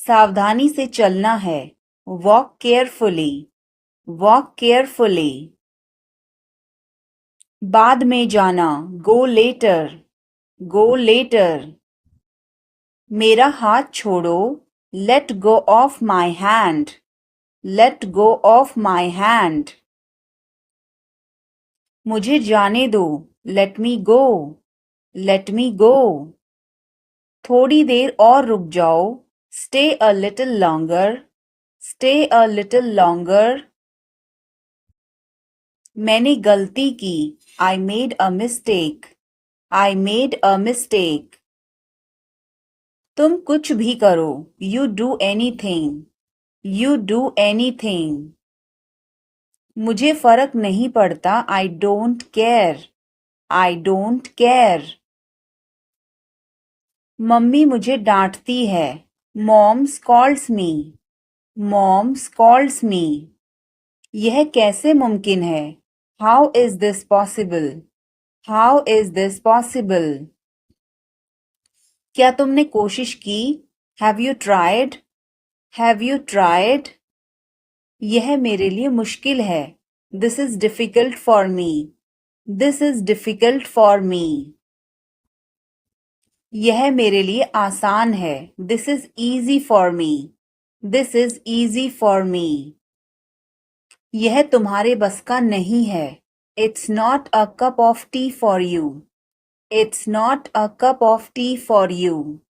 सावधानी से चलना है. Walk carefully. Walk carefully. बाद में जाना. Go later. Go later. मेरा हाथ छोड़ो. Let go of my hand. Let go of my hand. मुझे जाने दो. Let me go. Let me go. थोड़ी देर और रुक जाओ. Stay a little longer. Stay a little longer. मैंने गलती की. I made a mistake. I made a mistake. तुम कुछ भी करो. You do anything. You do anything. मुझे फर्क नहीं पड़ता. I don't care. I don't care. Mummy मुझे डांटती है. Mom scolds me. Mom scolds me. यह कैसे मुमकिन है? How is this possible? How is this possible? क्या तुमने कोशिश की? Have you tried? Have you tried? यह मेरे लिए मुश्किल है। This is difficult for me. This is difficult for me. यह मेरे लिए आसान है। This is easy for me. This is easy for me. यह तुम्हारे बस का नहीं है। It's not a cup of T for you. It's not a cup of T for you.